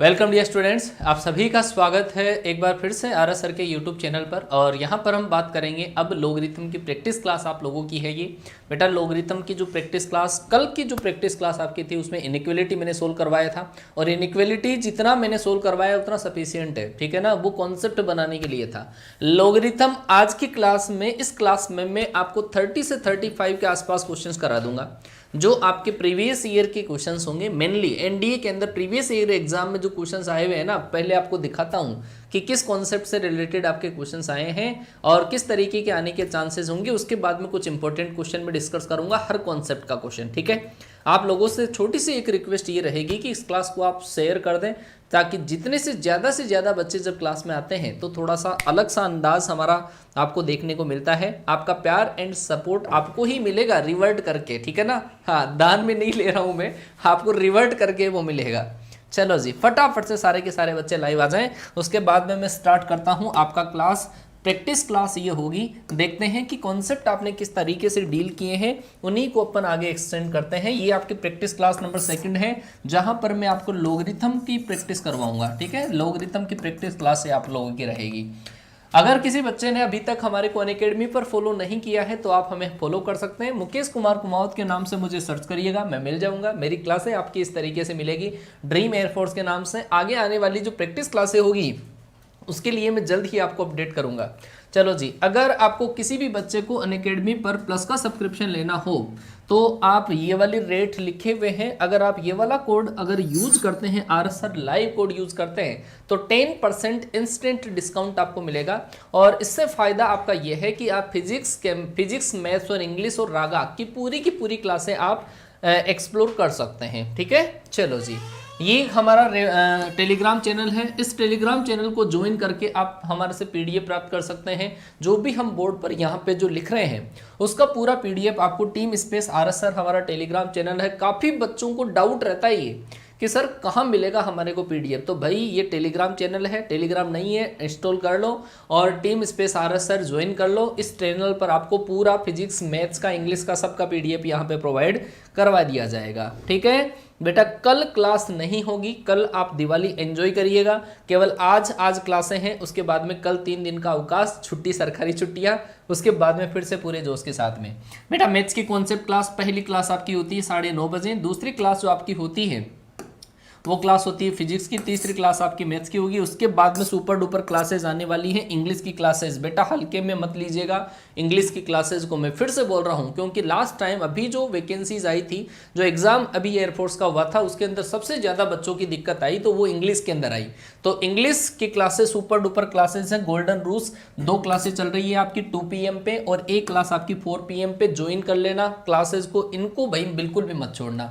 Welcome dear students, आप सभी का स्वागत है एक बार फिर से आर एस सर के यूट्यूब चैनल पर। और यहाँ पर हम बात करेंगे अब लोगरिथम की प्रैक्टिस क्लास आप लोगों की है। ये बेटा लोगरिथम की जो प्रैक्टिस क्लास, कल की जो प्रैक्टिस क्लास आपकी थी उसमें इनइक्वलिटी मैंने सोल्व करवाया था और इनइक्वलिटी जितना मैंने सोल्व करवाया उतना सफिशियंट है, ठीक है ना। वो कॉन्सेप्ट बनाने के लिए था। लोगरिथम आज की क्लास में, इस क्लास में मैं आपको 30 से 35 के आसपास क्वेश्चंस करा दूंगा जो आपके प्रीवियस ईयर के क्वेश्चंस होंगे। मेनली एनडीए के अंदर प्रीवियस ईयर एग्जाम में जो क्वेश्चंस आए हुए हैं ना, पहले आपको दिखाता हूं कि किस कॉन्सेप्ट से रिलेटेड आपके क्वेश्चंस आए हैं और किस तरीके के आने के चांसेस होंगे। उसके बाद में कुछ इंपॉर्टेंट क्वेश्चन में डिस्कस करूंगा हर कॉन्सेप्ट का क्वेश्चन, ठीक है। आप लोगों से छोटी सी एक रिक्वेस्ट ये रहेगी कि इस क्लास को आप शेयर कर दें ताकि जितने से ज़्यादा बच्चे जब क्लास में आते हैं तो थोड़ा सा अलग सा अंदाज हमारा आपको देखने को मिलता है। आपका प्यार एंड सपोर्ट आपको ही मिलेगा रिवर्ट करके, ठीक है ना। हाँ, दान में नहीं ले रहा हूँ मैं, आपको रिवर्ट करके वो मिलेगा। चलो जी, फटाफट से सारे के सारे बच्चे लाइव आ जाएं। उसके बाद में मैं स्टार्ट करता हूँ आपका क्लास। प्रैक्टिस क्लास ये होगी, देखते हैं कि कॉन्सेप्ट आपने किस तरीके से डील किए हैं, उन्हीं को अपन आगे एक्सटेंड करते हैं। ये आपकी प्रैक्टिस क्लास नंबर 2 है जहां पर मैं आपको लोगरिथम की प्रैक्टिस करवाऊंगा, ठीक है। लोगरिथम की प्रैक्टिस क्लास से आप लोगों की रहेगी। अगर किसी बच्चे ने अभी तक हमारे को अनअकैडमी पर फॉलो नहीं किया है तो आप हमें फॉलो कर सकते हैं। मुकेश कुमार कुमावत के नाम से मुझे सर्च करिएगा, मैं मिल जाऊंगा। मेरी क्लासें आपकी इस तरीके से मिलेगी, ड्रीम एयरफोर्स के नाम से। आगे आने वाली जो प्रैक्टिस क्लासें होगी उसके लिए मैं जल्द ही आपको अपडेट करूंगा। चलो जी, अगर आपको किसी भी बच्चे को अनअकैडमी पर प्लस का सब्सक्रिप्शन लेना हो तो आप ये वाली रेट लिखे हुए हैं, अगर आप ये वाला कोड अगर यूज करते हैं, R sir live code use करते हैं तो 10% इंस्टेंट डिस्काउंट आपको मिलेगा। और इससे फायदा आपका ये है कि आप फिजिक्स, मैथ्स और इंग्लिश और रागा की पूरी क्लासें आप एक्सप्लोर कर सकते हैं, ठीक है। चलो जी, ये हमारा टेलीग्राम चैनल है। इस टेलीग्राम चैनल को ज्वाइन करके आप हमारे से पीडीएफ प्राप्त कर सकते हैं। जो भी हम बोर्ड पर यहाँ पे जो लिख रहे हैं उसका पूरा पीडीएफ आपको टीम स्पेस आरएस सर हमारा टेलीग्राम चैनल है। काफ़ी बच्चों को डाउट रहता है ये कि सर कहाँ मिलेगा हमारे को पीडीएफ। तो भाई ये टेलीग्राम चैनल है, टेलीग्राम नहीं है इंस्टॉल कर लो और team space RS sir join कर लो। इस चैनल पर आपको पूरा फिजिक्स, मैथ्स का, इंग्लिश का सबका पीडीएफ यहाँ पे प्रोवाइड करवा दिया जाएगा, ठीक है बेटा। कल क्लास नहीं होगी, कल आप दिवाली एंजॉय करिएगा। केवल आज क्लासें हैं, उसके बाद में कल 3 दिन का अवकाश, छुट्टी, सरकारी छुट्टियां। उसके बाद में फिर से पूरे जोश के साथ में बेटा मैथ्स की कॉन्सेप्ट क्लास, पहली क्लास आपकी होती है 9:30 बजे। दूसरी क्लास जो आपकी होती है वो क्लास होती है फिजिक्स की। तीसरी क्लास आपकी मैथ्स की होगी। उसके बाद में सुपर डुपर क्लासेज आने वाली हैं, इंग्लिश की क्लासेज। बेटा हल्के में मत लीजिएगा इंग्लिश की क्लासेज को, मैं फिर से बोल रहा हूं क्योंकि लास्ट टाइम अभी जो वैकेंसीज आई थी, जो एग्जाम अभी एयरफोर्स का हुआ था, उसके अंदर सबसे ज़्यादा बच्चों की दिक्कत आई तो वो इंग्लिश के अंदर आई। तो इंग्लिश की क्लासेस सुपर डुपर क्लासेज हैं। गोल्डन रूल्स 2 क्लासेज चल रही है आपकी 2 PM पे और 1 क्लास आपकी 4 PM पे। ज्वाइन कर लेना क्लासेज को, इनको भाई बिल्कुल भी मत छोड़ना।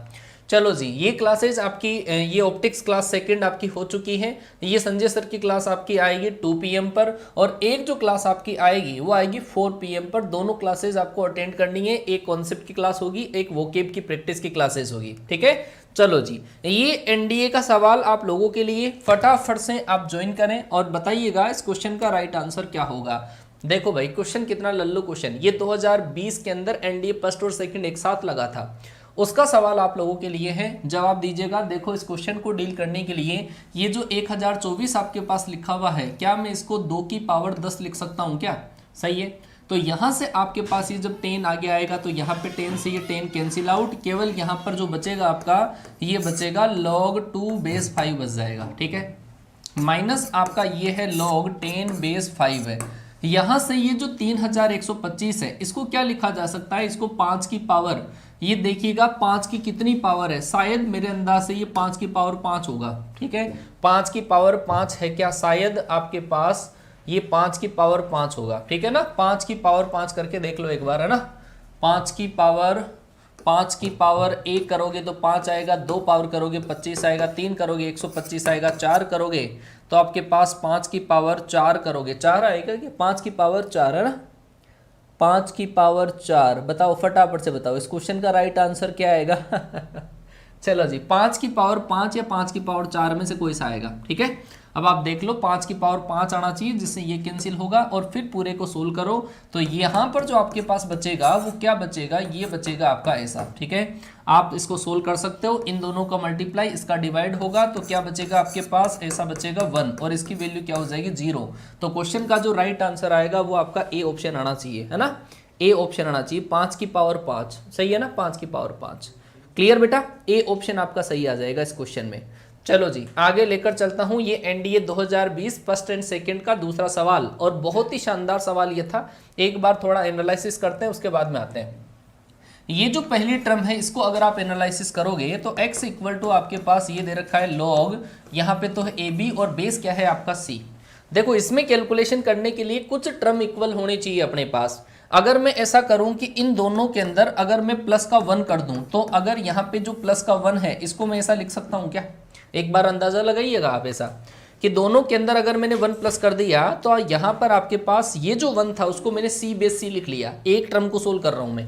चलो जी, ये क्लासेज आपकी, ये ऑप्टिक्स क्लास 2 आपकी हो चुकी है। ये संजय सर की क्लास आपकी आएगी 2 PM पर और एक जो क्लास आपकी आएगी वो आएगी 4 PM पर। दोनों क्लासेज आपको अटेंड करनी है। एक कॉन्सेप्ट की क्लास होगी, एक वोकेब की प्रैक्टिस की क्लासेज होगी, ठीक है। चलो जी, ये एनडीए का सवाल आप लोगों के लिए, फटाफट से आप ज्वाइन करें और बताइएगा इस क्वेश्चन का राइट आंसर क्या होगा। देखो भाई, क्वेश्चन कितना लल्लू क्वेश्चन। ये 2020 के अंदर एनडीए फर्स्ट और सेकंड एक साथ लगा था, उसका सवाल आप लोगों के लिए है, जवाब दीजिएगा। देखो इस क्वेश्चन को डील करने के लिए ये जो 1024 आपके पास लिखा हुआ है, क्या मैं इसको 2 की पावर 10 लिख सकता हूं क्या? सही है। तो यहां से आपके पास ये जब 10 आगे आएगा तो यहाँ पे 10 से ये 10 कैंसिल आउट। केवल यहाँ पर जो बचेगा आपका, ये बचेगा log 2 बेस 5 बच जाएगा, ठीक है। माइनस आपका ये है log 10 बेस 5 है। यहां से ये जो 3125 है, इसको क्या लिखा जा सकता है? इसको 5 की पावर, ये देखिएगा 5 की कितनी पावर है, शायद मेरे अंदाज से ये 5 की पावर 5 होगा, ठीक है। 5 की पावर 5 है क्या? शायद आपके पास ये 5 की पावर 5 होगा, ठीक है ना। 5 की पावर 5 करके देख लो एक बार, है ना। 5 की पावर 1 करोगे तो 5 आएगा, 2 पावर करोगे 25 आएगा, 3 करोगे 125 आएगा, 4 करोगे तो आपके पास 5 की पावर 4 करोगे, 4 आएगा क्या? 5 की पावर 4 है ना, 5 की पावर 4। बताओ फटाफट से बताओ इस क्वेश्चन का राइट आंसर क्या आएगा? चलो जी, 5 की पावर 5 या 5 की पावर 4 में से कोई सा आएगा, ठीक है। अब आप देख लो 5 की पावर 5 आना चाहिए, जिससे ये कैंसिल होगा और फिर पूरे को सोल्व करो तो यहाँ पर जो आपके पास बचेगा वो क्या बचेगा, ये बचेगा आपका ऐसा। ठीक है, आप इसको सोल्व कर सकते हो, इन दोनों का मल्टीप्लाई इसका डिवाइड होगा तो क्या बचेगा आपके पास, ऐसा बचेगा 1 और इसकी वैल्यू क्या हो जाएगी 0। तो क्वेश्चन का जो राइट आंसर आएगा वो आपका ए ऑप्शन आना चाहिए, है ना, ए ऑप्शन आना चाहिए। 5 की पावर 5 सही है ना, 5 की पावर 5। क्लियर बेटा, ए ऑप्शन आपका सही आ जाएगा इस क्वेश्चन में। चलो जी आगे लेकर चलता हूं, ये एनडीए 2020 फर्स्ट एंड सेकंड का दूसरा सवाल, और बहुत ही शानदार सवाल ये था। एक बार थोड़ा एनालिसिस करते हैं उसके बाद में आते हैं। ये जो पहली टर्म है इसको अगर आप एनालिसिस करोगे तो x इक्वल टू आपके पास ये दे रखा है log, यहाँ पे तो है ए बी और बेस क्या है आपका c। देखो इसमें कैलकुलेशन करने के लिए कुछ टर्म इक्वल होने चाहिए अपने पास। अगर मैं ऐसा करूं कि इन दोनों के अंदर अगर मैं प्लस का 1 कर दूं तो अगर यहाँ पे जो प्लस का 1 है इसको मैं ऐसा लिख सकता हूं क्या, एक बार अंदाजा लगाइएगा आप ऐसा कि दोनों के अंदर अगर मैंने 1 प्लस कर दिया तो यहाँ पर आपके पास ये जो 1 था उसको मैंने c बेस c लिख लिया। एक टर्म को सोल्व कर रहा हूं मैं,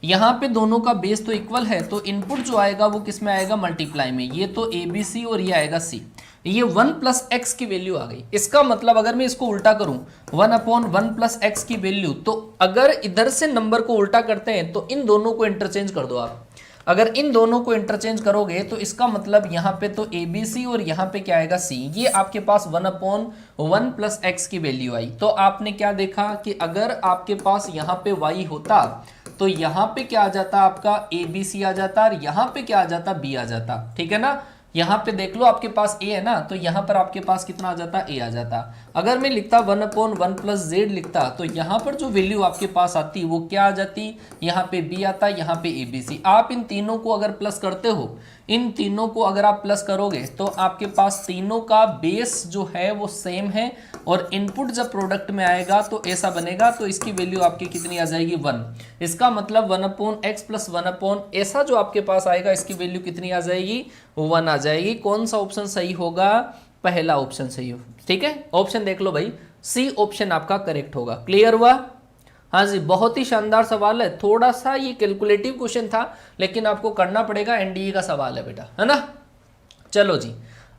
यहाँ पे दोनों का बेस तो इक्वल है तो इनपुट जो आएगा वो किस में आएगा, मल्टीप्लाई में। ये तो ए बी सी और ये आएगा सी, ये 1 प्लस एक्स की वैल्यू आ गई। इसका मतलब अगर मैं इसको उल्टा करूं 1/1 प्लस एक्स की वैल्यू, तो अगर इधर से नंबर को उल्टा करते हैं तो इन दोनों को इंटरचेंज कर दो आप। अगर इन दोनों को इंटरचेंज करोगे तो इसका मतलब यहाँ पे तो ए बी सी और यहाँ पे क्या आएगा सी, ये आपके पास 1/1 प्लस एक्स की वैल्यू आई। तो आपने क्या देखा कि अगर आपके पास यहाँ पे y होता तो यहाँ पे क्या आ जाता आपका ए बी सी आ जाता और यहाँ पे क्या आ जाता बी आ जाता। ठीक है ना, यहाँ पे देख लो आपके पास a है ना, तो यहाँ पर आपके पास कितना आ जाता, a आ जाता। अगर मैं लिखता 1/1 प्लस z लिखता तो यहाँ पर जो वैल्यू आपके पास आती वो क्या आ जाती, यहाँ पे b आता, यहाँ पे a b c। आप इन तीनों को अगर प्लस करते हो, इन तीनों को अगर आप प्लस करोगे तो आपके पास तीनों का बेस जो है वो सेम है और इनपुट जब प्रोडक्ट में आएगा तो ऐसा बनेगा। तो इसकी वैल्यू आपकी कितनी आ जाएगी 1। इसका मतलब 1/x प्लस 1/ ऐसा जो आपके पास आएगा इसकी वैल्यू कितनी आ जाएगी, 1 आ जाएगी। कौन सा ऑप्शन सही होगा, पहला ऑप्शन सही हो। ठीक है, ऑप्शन देख लो भाई, सी ऑप्शन आपका करेक्ट होगा। क्लियर हुआ, हाँ जी, बहुत ही शानदार सवाल है। थोड़ा सा ये कैलकुलेटिव क्वेश्चन था लेकिन आपको करना पड़ेगा, एनडीए का सवाल है बेटा, है ना। चलो जी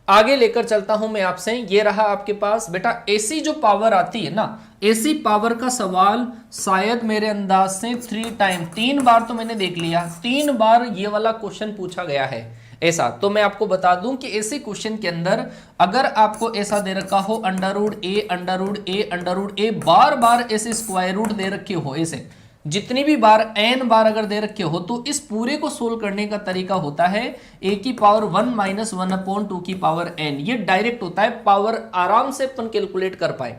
आगे लेकर चलता हूं मैं आपसे। ये रहा आपके पास बेटा एसी जो पावर आती है ना, एसी पावर का सवाल शायद मेरे अंदाज से 3 टाइम 3 बार तो मैंने देख लिया, 3 बार ये वाला क्वेश्चन पूछा गया है ऐसा। तो मैं आपको बता दूं कि ऐसे क्वेश्चन के अंदर अगर आपको ऐसा दे रखा हो √a बार बार ऐसे स्क्वायर रूट दे रखे हो, ऐसे जितनी भी बार n बार अगर दे रखे हो तो इस पूरे को सोल्व करने का तरीका होता है a की पावर 1 माइनस 1/2 की पावर n। ये डायरेक्ट होता है, पावर आराम से अपन कैलकुलेट कर पाए।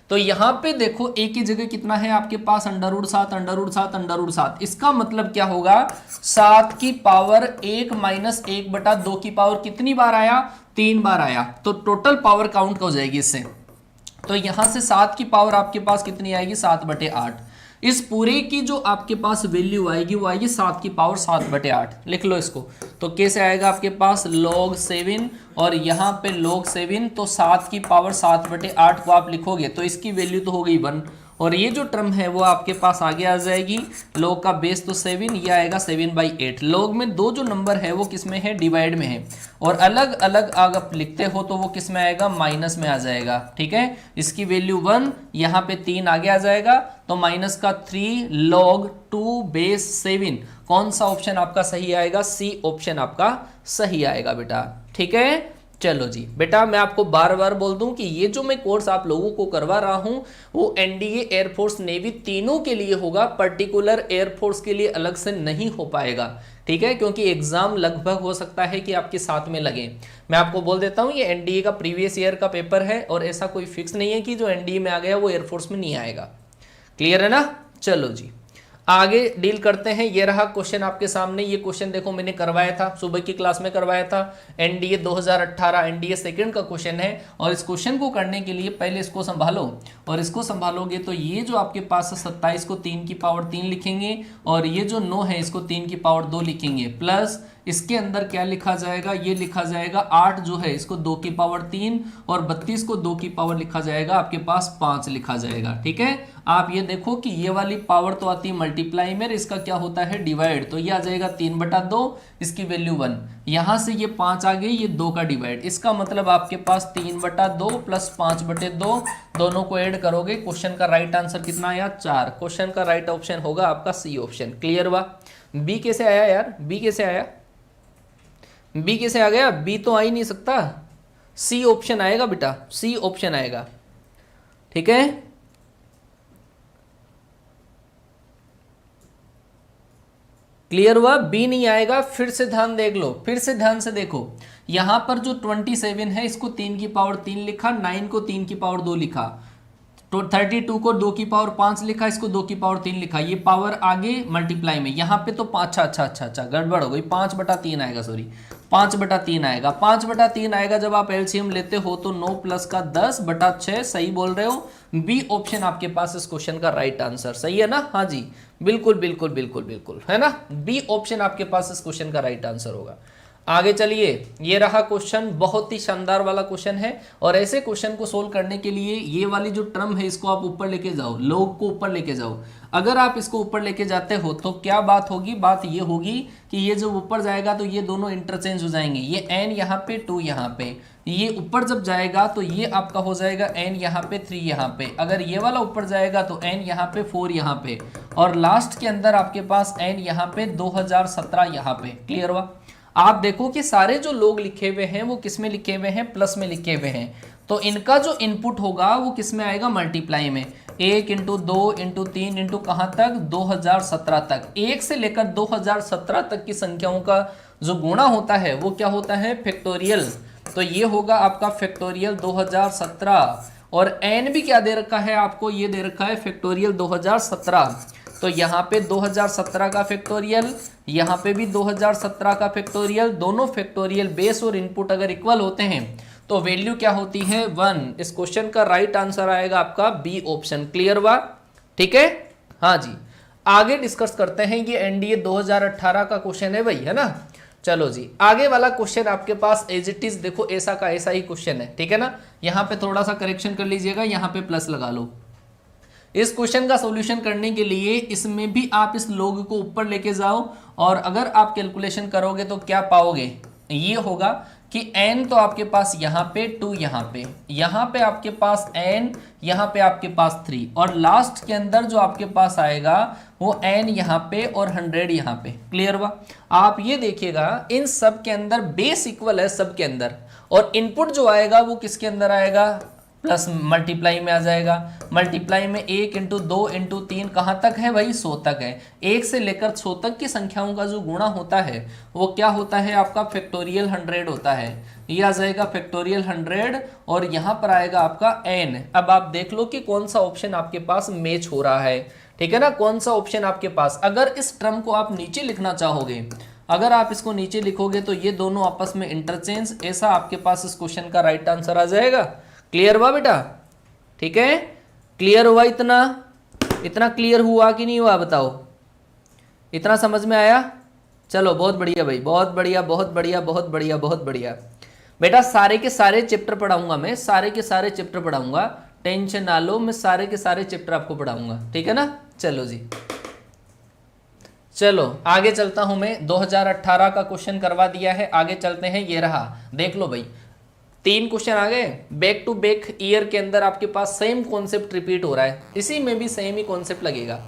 तो यहाँ पे देखो a की जगह कितना है आपके पास √7। इसका मतलब क्या होगा, 7 की पावर 1 माइनस 1/2 की पावर कितनी बार आया, 3 बार आया। तो टोटल पावर काउंट हो जाएगी इससे। तो यहां से 7 की पावर आपके पास कितनी आएगी, 7/8। इस पूरे की जो आपके पास वैल्यू आएगी वो आएगी 7 की पावर 7/8। लिख लो इसको। तो कैसे आएगा आपके पास log 7 और यहाँ पे log 7, तो 7 की पावर 7/8 को आप लिखोगे तो इसकी वैल्यू तो हो गई 1 और ये जो टर्म है वो आपके पास आगे आ जाएगी। log का बेस तो 7, ये आएगा 7/8। log में दो जो नंबर है वो किस में है, डिवाइड में है, और अलग अलग अगर आप लिखते हो तो वो किस में आएगा, माइनस में आ जाएगा। ठीक है, इसकी वैल्यू 1, यहाँ पे 3 आगे आ जाएगा तो माइनस का 3 log 2 बेस 7। कौन सा ऑप्शन आपका सही आएगा, सी ऑप्शन आपका सही आएगा बेटा। ठीक है, चलो जी बेटा मैं आपको बार बार बोल दूं कि ये जो मैं कोर्स आप लोगों को करवा रहा हूं वो एनडीए, एयरफोर्स, नेवी तीनों के लिए होगा, पर्टिकुलर एयरफोर्स के लिए अलग से नहीं हो पाएगा। ठीक है, क्योंकि एग्जाम लगभग हो सकता है कि आपके साथ में लगे। मैं आपको बोल देता हूं ये एनडीए का प्रीवियस ईयर का पेपर है और ऐसा कोई फिक्स नहीं है कि जो एनडीए में आ गया वो एयरफोर्स में नहीं आएगा। क्लियर है ना। चलो जी आगे डील करते हैं। ये रहा क्वेश्चन आपके सामने। ये क्वेश्चन देखो मैंने करवाया था, सुबह की क्लास में करवाया था। एनडीए 2018 एनडीए सेकंड का क्वेश्चन है और इस क्वेश्चन को करने के लिए पहले इसको संभालो, और इसको संभालोगे तो ये जो आपके पास 27 को 3 की पावर 3 लिखेंगे और ये जो 9 है इसको 3 की पावर 2 लिखेंगे, प्लस इसके अंदर क्या लिखा जाएगा, ये लिखा जाएगा 8 जो है इसको 2 की पावर 3 और 32 को 2 की पावर लिखा जाएगा आपके पास 5 लिखा जाएगा। ठीक है, आप ये देखो कि ये वाली पावर तो आती है मल्टीप्लाई में, इसका क्या होता है डिवाइड, तो ये आ जाएगा 3/2, इसकी वैल्यू 1, यहां से ये 5 आ गई, ये 2 का डिवाइड, इसका मतलब आपके पास 3/2 प्लस 5/2 दोनों को ऐड करोगे, क्वेश्चन का राइट आंसर कितना आया 4। क्वेश्चन का राइट ऑप्शन होगा आपका सी ऑप्शन। क्लियर हुआ? बी कैसे आया यार, बी कैसे आया, बी कैसे आ गया, बी तो आ ही नहीं सकता, सी ऑप्शन आएगा बेटा, सी ऑप्शन आएगा। ठीक है, क्लियर हुआ? बी नहीं आएगा। फिर से ध्यान देख लो, फिर से ध्यान से देखो, यहां पर जो 27 है इसको 3 की पावर 3 लिखा, 9 को 3 की पावर 2 लिखा, तो 32 को 2 की पावर 5 लिखा, इसको 2 की पावर 3 लिखा, ये पावर आगे मल्टीप्लाई में, यहाँ पे तो अच्छा गड़बड़ हो गई, 5/3 आएगा, सॉरी 5/3 आएगा, 5/3 आएगा। जब आप एलसीएम लेते हो तो 9 प्लस का 10/6, सही बोल रहे हो, बी ऑप्शन आपके पास इस क्वेश्चन का राइट आंसर। सही है ना? हाँ जी, बिल्कुल बिल्कुल बिल्कुल बिल्कुल, है ना, बी ऑप्शन आपके पास इस क्वेश्चन का राइट आंसर होगा। आगे चलिए, ये रहा क्वेश्चन, बहुत ही शानदार वाला क्वेश्चन है, और ऐसे क्वेश्चन को सोल्व करने के लिए ये वाली जो टर्म है इसको आप ऊपर लेके जाओ, लोग को ऊपर लेके जाओ। अगर आप इसको ऊपर लेके जाते हो तो क्या बात होगी, बात ये होगी कि ये जब ऊपर जाएगा तो ये दोनों इंटरचेंज हो जाएंगे, ये n यहाँ पे 2 यहाँ पे, ये ऊपर जब जाएगा तो ये आपका हो जाएगा n यहाँ पे 3 यहाँ पे, अगर ये वाला ऊपर जाएगा तो n यहाँ पे 4 यहाँ पे, और लास्ट के अंदर आपके पास n यहाँ पे 2017 यहाँ पे। क्लियर हुआ? आप देखो कि सारे जो लोग लिखे हुए हैं वो किस में लिखे हुए हैं, प्लस में लिखे हुए हैं, तो इनका जो इनपुट होगा वो किस में आएगा, मल्टीप्लाई में, 1 इंटू 2 इंटू 3 इंटू कहाँ तक, 2017 तक। 1 से लेकर 2017 तक की संख्याओं का जो गुणा होता है वो क्या होता है, फैक्टोरियल, तो ये होगा आपका फैक्टोरियल 2017, और n भी क्या दे रखा है आपको, ये दे रखा है फैक्टोरियल 2017, तो यहाँ पे 2017 का फैक्टोरियल, यहाँ पे भी 2017 का फैक्टोरियल, दोनों फैक्टोरियल बेस और इनपुट अगर इक्वल होते हैं तो वैल्यू क्या होती है 1। इस क्वेश्चन का राइट आंसर आएगा आपका बी ऑप्शन। क्लियर हुआ? ठीक है, हाँ जी, आगे डिस्कस करते हैं, ये एनडीए 2018 का क्वेश्चन है भाई, है ना। चलो जी, आगे वाला क्वेश्चन आपके पास एज इट इज देखो, ऐसा का ऐसा ही क्वेश्चन है, ठीक है ना। यहाँ पे थोड़ा सा करेक्शन कर लीजिएगा, यहाँ पे प्लस लगा लो। इस क्वेश्चन का सॉल्यूशन करने के लिए इसमें भी आप इस लोग को ऊपर लेके जाओ, और अगर आप कैलकुलेशन करोगे तो क्या पाओगे, ये होगा कि n तो आपके पास यहाँ पे 2 यहाँ पे आपके पास n, यहाँ पे आपके पास 3, और लास्ट के अंदर जो आपके पास आएगा वो n यहाँ पे और 100 यहाँ पे। क्लियर हुआ? आप ये देखिएगा इन सब के अंदर बेस इक्वल है सब के अंदर, और इनपुट जो आएगा वो किसके अंदर आएगा, प्लस मल्टीप्लाई में आ जाएगा। मल्टीप्लाई में 1 इंटू 2 इंटू 3 कहाँ तक है भाई, 100 तक है। 1 से लेकर 100 तक की संख्याओं का जो गुणा होता है वो क्या होता है आपका फैक्टोरियल 100 होता है। ये आ जाएगा फैक्टोरियल 100, और यहाँ पर आएगा आपका n। अब आप देख लो कि कौन सा ऑप्शन आपके पास मैच हो रहा है, ठीक है ना, कौन सा ऑप्शन आपके पास। अगर इस टर्म को आप नीचे लिखना चाहोगे, अगर आप इसको नीचे लिखोगे तो ये दोनों आपस में इंटरचेंज, ऐसा आपके पास इस क्वेश्चन का राइट आंसर आ जाएगा। क्लियर हुआ बेटा? ठीक है, क्लियर हुआ? इतना क्लियर हुआ कि नहीं हुआ बताओ, इतना समझ में आया? चलो बहुत बढ़िया भाई, बहुत बढ़िया बहुत बढ़िया बहुत बढ़िया बहुत बढ़िया बेटा। सारे के सारे चैप्टर पढ़ाऊंगा मैं, सारे के सारे चैप्टर पढ़ाऊंगा, टेंशन ना लो, मैं सारे के सारे चैप्टर आपको पढ़ाऊंगा, ठीक है ना। चलो जी, चलो आगे चलता हूं मैं। 2018 का क्वेश्चन करवा दिया है, आगे चलते हैं। ये रहा, देख लो भाई, 3 क्वेश्चन आ गए। बैक टू बैक ईयर के अंदर आपके पास सेम कॉन्सेप्ट रिपीट हो रहा है, इसी में भी सेम ही कॉन्सेप्ट लगेगा।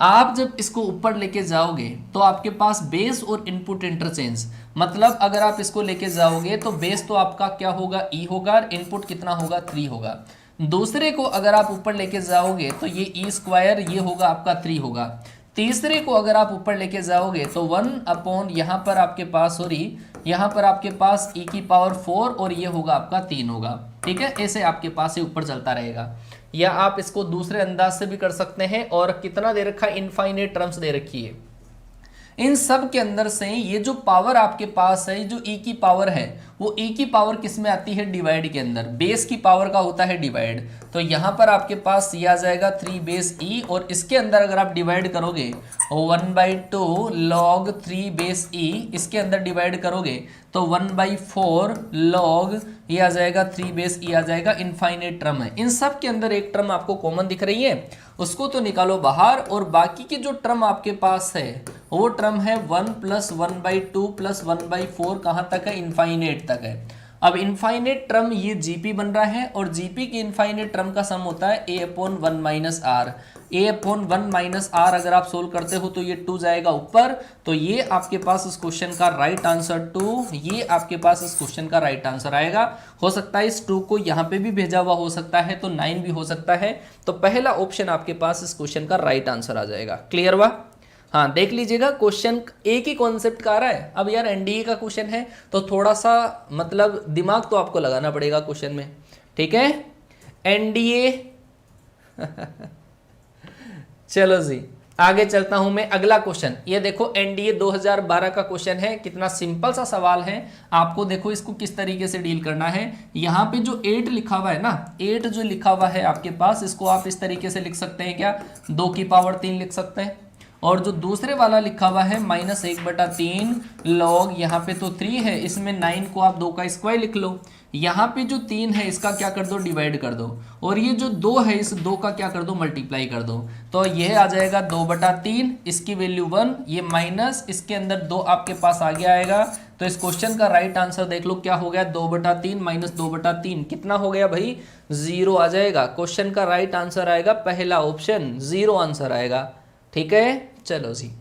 आप जब इसको ऊपर लेके जाओगे तो आपके पास बेस और इनपुट इंटरचेंज, मतलब अगर आप इसको लेके जाओगे तो बेस तो आपका क्या होगा, ई होगा, और इनपुट कितना होगा, 3 होगा। दूसरे को अगर आप ऊपर लेके जाओगे तो ये ई स्क्वायर, ये होगा आपका 3 होगा। तीसरे को अगर आप ऊपर लेके जाओगे तो 1 यहाँ पर आपके पास, सॉरी यहाँ पर आपके पास e की पावर 4, और ये होगा आपका 3 होगा, ठीक है। ऐसे आपके पास ये ऊपर चलता रहेगा, या आप इसको दूसरे अंदाज से भी कर सकते हैं। और कितना दे रखा है, इनफाइनाइट टर्म्स दे रखी है। इन सब के अंदर से ये जो पावर आपके पास है, जो e की पावर है, वो e की पावर किस में आती है? डिवाइड के अंदर। बेस की पावर का होता है डिवाइड, तो यहाँ पर आपके पास ये आ जाएगा 3 बेस e, और इसके अंदर अगर आप डिवाइड करोगे 1/2 log 3 बेस e, इसके अंदर डिवाइड करोगे तो 1/4 log ये आ जाएगा 3 बेस e आ जाएगा। इनफाइनाइट टर्म है, इन सब के अंदर एक टर्म आपको कॉमन दिख रही है, उसको तो निकालो बाहर, और बाकी की जो टर्म आपके पास है वो टर्म है 1 + 1/2 + 1/4, कहाँ तक है? इनफाइनाइट तक है। अब इनफाइनाइट टर्म ये जीपी बन रहा है, और जीपी की इनफाइनाइट टर्म का सम होता है a/1 - r। a/1 - r अगर आप सोल्व करते हो तो ये 2 जाएगा ऊपर, तो ये आपके पास इस क्वेश्चन का राइट आंसर 2, ये आपके पास इस क्वेश्चन का राइट आंसर आएगा। हो सकता है इस 2 को यहाँ पे भी भेजा हुआ हो सकता है, तो 9 भी हो सकता है, तो पहला ऑप्शन आपके पास इस क्वेश्चन का राइट आंसर आ जाएगा। क्लियर हुआ? हाँ, देख लीजिएगा क्वेश्चन एक ही कॉन्सेप्ट का आ रहा है। अब यार एनडीए का क्वेश्चन है तो थोड़ा सा मतलब दिमाग तो आपको लगाना पड़ेगा क्वेश्चन में, ठीक है? एनडीए चलो जी, आगे चलता हूं मैं। अगला क्वेश्चन ये देखो, एनडीए 2012 का क्वेश्चन है। कितना सिंपल सा सवाल है, आपको देखो इसको किस तरीके से डील करना है। यहाँ पे जो 8 लिखा हुआ है ना, 8 जो लिखा हुआ है आपके पास, इसको आप इस तरीके से लिख सकते हैं क्या? 2 की पावर 3 लिख सकते हैं। और जो दूसरे वाला लिखा हुआ है -1/3 log, यहाँ पे तो 3 है, इसमें 9 को आप 2 का स्क्वायर लिख लो। यहाँ पे जो 3 है इसका क्या कर दो? डिवाइड कर दो। और ये जो 2 है, इस 2 का क्या कर दो? मल्टीप्लाई कर दो। तो यह आ जाएगा 2/3, इसकी वैल्यू 1, ये माइनस, इसके अंदर 2 आपके पास आगे आएगा। तो इस क्वेश्चन का राइट आंसर देख लो क्या हो गया? 2/3 - 2/3 कितना हो गया भाई? 0 आ जाएगा। क्वेश्चन का राइट आंसर आएगा पहला ऑप्शन, 0 आंसर आएगा। ठीक है, चलो जी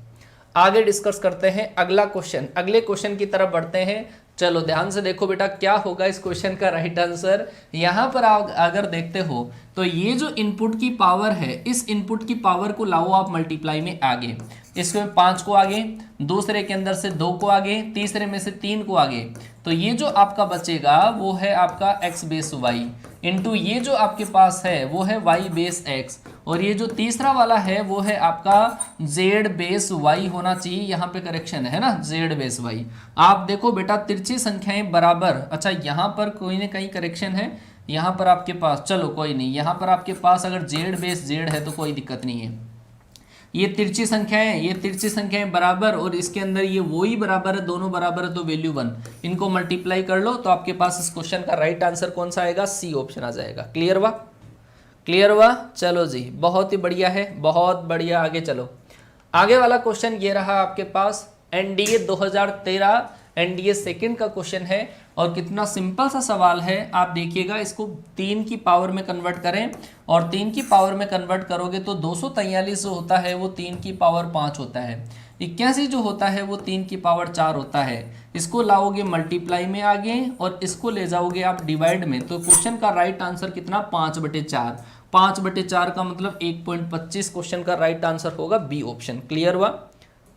आगे डिस्कस करते हैं अगला क्वेश्चन। अगले क्वेश्चन की तरफ बढ़ते हैं। चलो ध्यान से देखो बेटा, क्या होगा इस क्वेश्चन का राइट आंसर। यहां पर आप अगर देखते हो तो ये जो इनपुट की पावर है, इस इनपुट की पावर को लाओ आप मल्टीप्लाई में आगे। इसमें 5 को आगे, दूसरे के अंदर से 2 को आगे, तीसरे में से 3 को आगे, तो ये जो आपका बचेगा वो है आपका x बेस y इंटू ये जो आपके पास है वो है y बेस x, और ये जो तीसरा वाला है वो है आपका z बेस y होना चाहिए। यहाँ पे करेक्शन है ना, z बेस y। आप देखो बेटा तिरछी संख्याएं बराबर, अच्छा यहाँ पर कोई ना कहीं करेक्शन है, यहाँ पर आपके पास, चलो कोई नहीं, यहाँ पर आपके पास अगर z बेस z है तो कोई दिक्कत नहीं है। ये तिरछी संख्याएं, ये तिरछी संख्याएं बराबर, और इसके अंदर ये वो ही बराबर है, दोनों बराबर है, तो वैल्यू 1, इनको मल्टीप्लाई कर लो तो आपके पास इस क्वेश्चन का राइट आंसर कौन सा आएगा? सी ऑप्शन आ जाएगा। क्लियर हुआ? क्लियर हुआ? चलो जी, बहुत ही बढ़िया है, बहुत बढ़िया। आगे चलो, आगे वाला क्वेश्चन ये रहा आपके पास, एनडीए 2013 एनडीए सेकंड का क्वेश्चन है, और कितना सिंपल सा सवाल है। आप देखिएगा, इसको 3 की पावर में कन्वर्ट करें, और 3 की पावर में कन्वर्ट करोगे तो 243 जो होता है वो 3 की पावर 5 होता है, 81 जो होता है वो 3 की पावर 4 होता है। इसको लाओगे मल्टीप्लाई में आगे, और इसको ले जाओगे आप डिवाइड में, तो क्वेश्चन का राइट आंसर कितना? 5/4। 5/4 का मतलब 1.25। क्वेश्चन का राइट आंसर होगा बी ऑप्शन। क्लियर हुआ?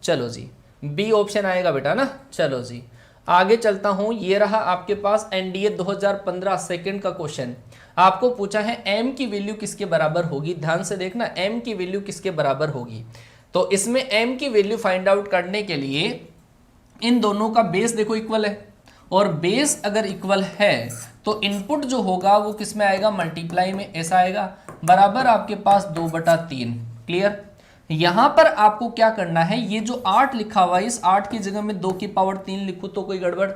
चलो जी, बी ऑप्शन आएगा बेटा ना। चलो जी आगे चलता हूं। ये रहा आपके पास एनडीए 2015 सेकंड का क्वेश्चन। आपको पूछा है m की वैल्यू किसके बराबर होगी। ध्यान से देखना, m की वैल्यू किसके बराबर होगी। तो इसमें m की वैल्यू फाइंड आउट करने के लिए इन दोनों का बेस देखो इक्वल है, और बेस अगर इक्वल है तो इनपुट जो होगा वो किस में आएगा? मल्टीप्लाई में। ऐसा आएगा, बराबर आपके पास 2/3। क्लियर? यहां पर आपको क्या करना है, ये जो 8 लिखा हुआ है, इस 8 की जगह में 2 की पावर 3 लिखूं तो कोई गड़बड़?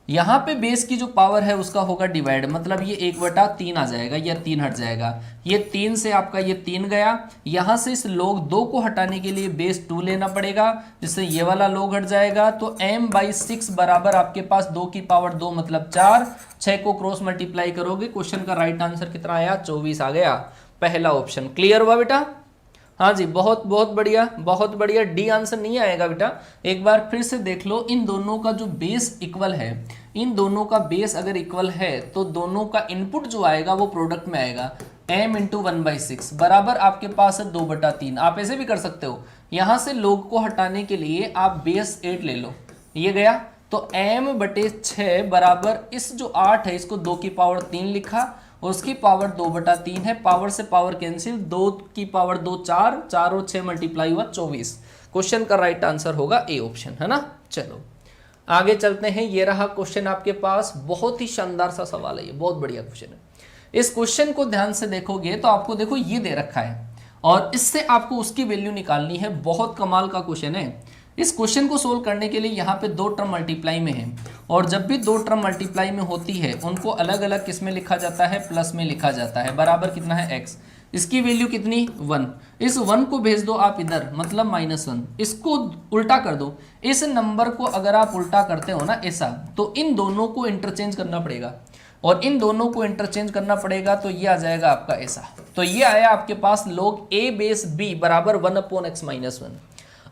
यहाँ पे बेस की जो पावर है उसका होगा डिवाइड, मतलब ये 1/3 आ जाएगा, या 3 हट जाएगा। ये 3 से आपका ये 3 गया, यहाँ से इस log 2 को हटाने के लिए बेस 2 लेना पड़ेगा, जिससे ये वाला log हट जाएगा। तो m/6 बराबर आपके पास 2 की पावर 2 मतलब 4, 6 को क्रॉस मल्टीप्लाई करोगे, क्वेश्चन का राइट आंसर कितना आया? 24 आ गया, पहला ऑप्शन। क्लियर हुआ बेटा? हाँ जी, बहुत बहुत बढ़िया, बहुत बढ़िया। डी आंसर नहीं आएगा बेटा, एक बार फिर से देख लो। इन दोनों का जो बेस इक्वल है, इन दोनों का बेस अगर इक्वल है तो दोनों का इनपुट जो आएगा वो प्रोडक्ट में आएगा। m इंटू 1/6 बराबर आपके पास है 2/3। आप ऐसे भी कर सकते हो, यहाँ से log को हटाने के लिए आप बेस 8 ले लो, ये गया, तो m/6 बराबर इस जो 8 है इसको 2 की पावर 3 लिखा, और उसकी पावर 2/3 है। पावर से पावर कैंसिल, 2 की पावर 2 4, 4 और 6 मल्टीप्लाई हुआ 24। क्वेश्चन का राइट आंसर होगा ए ऑप्शन, है ना। चलो आगे चलते हैं। ये रहा क्वेश्चन आपके पास, बहुत ही शानदार सा सवाल है, ये बहुत बढ़िया क्वेश्चन है। इस क्वेश्चन को ध्यान से देखोगे तो आपको देखो ये दे रखा है और इससे आपको उसकी वैल्यू निकालनी है। बहुत कमाल का क्वेश्चन है। इस क्वेश्चन को सोल्व करने के लिए यहाँ पे दो टर्म मल्टीप्लाई में है और जब भी दो टर्म मल्टीप्लाई में होती है उनको अलग अलग किस में लिखा जाता है, प्लस में लिखा जाता है। बराबर कितना है x, इसकी वैल्यू कितनी 1, इस 1 को भेज दो आप इधर, मतलब -1, इसको उल्टा कर दो। इस नंबर को अगर आप उल्टा करते हो ना ऐसा, तो इन दोनों को इंटरचेंज करना पड़ेगा और इन दोनों को इंटरचेंज करना पड़ेगा तो ये आ जाएगा आपका ऐसा। तो ये आया आपके पास log a बेस b बराबर 1/x - 1।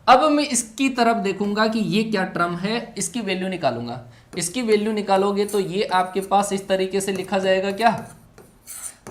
अब मैं इसकी तरफ देखूंगा कि ये क्या टर्म है, इसकी वैल्यू निकालूंगा। इसकी वैल्यू निकालोगे तो ये आपके पास इस तरीके से लिखा जाएगा क्या,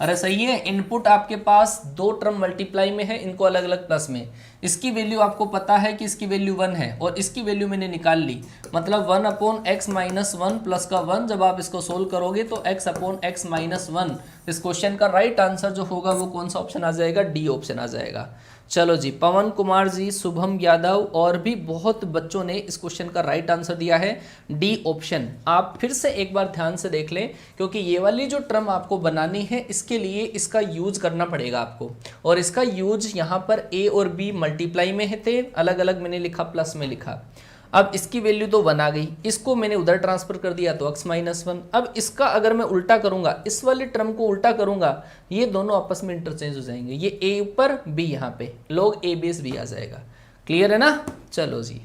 अरे सही है। इनपुट आपके पास दो टर्म मल्टीप्लाई में है, इनको अलग अलग प्लस में। इसकी वैल्यू आपको पता है कि इसकी वैल्यू 1 है और इसकी वैल्यू मैंने निकाल ली, मतलब 1/x - 1 प्लस का 1। जब आप इसको सोल्व करोगे तो x/x - 1। इस क्वेश्चन का राइट आंसर जो होगा वो कौन सा ऑप्शन आ जाएगा, डी ऑप्शन आ जाएगा। चलो जी, पवन कुमार जी, शुभम यादव और भी बहुत बच्चों ने इस क्वेश्चन का राइट आंसर दिया है डी ऑप्शन। आप फिर से एक बार ध्यान से देख लें, क्योंकि ये वाली जो टर्म आपको बनानी है इसके लिए इसका यूज करना पड़ेगा आपको, और इसका यूज यहाँ पर a और b मल्टीप्लाई में थे, अलग अलग मैंने लिखा, प्लस में लिखा। अब इसकी वैल्यू तो 1 आ गई, इसको मैंने उधर ट्रांसफर कर दिया तो x - 1। अब इसका अगर मैं उल्टा करूंगा, इस वाले टर्म को उल्टा करूंगा, ये दोनों आपस में इंटरचेंज हो जाएंगे। ये a ऊपर b यहाँ पे log a बेस b आ जाएगा। क्लियर है ना। चलो जी,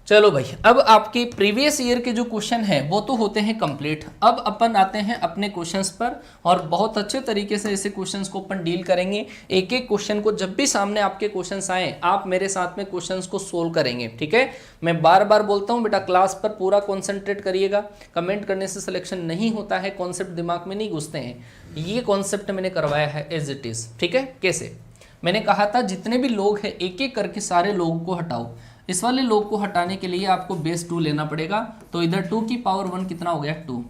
चलो भाई, अब आपके प्रीवियस ईयर के जो क्वेश्चन है वो तो होते हैं कंप्लीट। अब अपन आते हैं अपने क्वेश्चंस पर और बहुत अच्छे तरीके से ऐसे क्वेश्चंस को अपन डील करेंगे। एक एक क्वेश्चन को जब भी सामने आपके क्वेश्चंस आए, आप मेरे साथ में क्वेश्चंस को सोल्व करेंगे, ठीक है। मैं बार बार बोलता हूँ बेटा, क्लास पर पूरा कॉन्सेंट्रेट करिएगा। कमेंट करने से सिलेक्शन नहीं होता है, कॉन्सेप्ट दिमाग में नहीं घुसते हैं। ये कॉन्सेप्ट मैंने करवाया है एज इट इज, ठीक है। कैसे, मैंने कहा था जितने भी लोग हैं एक एक करके सारे लोगों को हटाओ। इस वाले लोग को हटाने के लिए आपको बेस 2 लेना पड़ेगा, तो इधर 2 की पावर 1 कितना हो गया 2।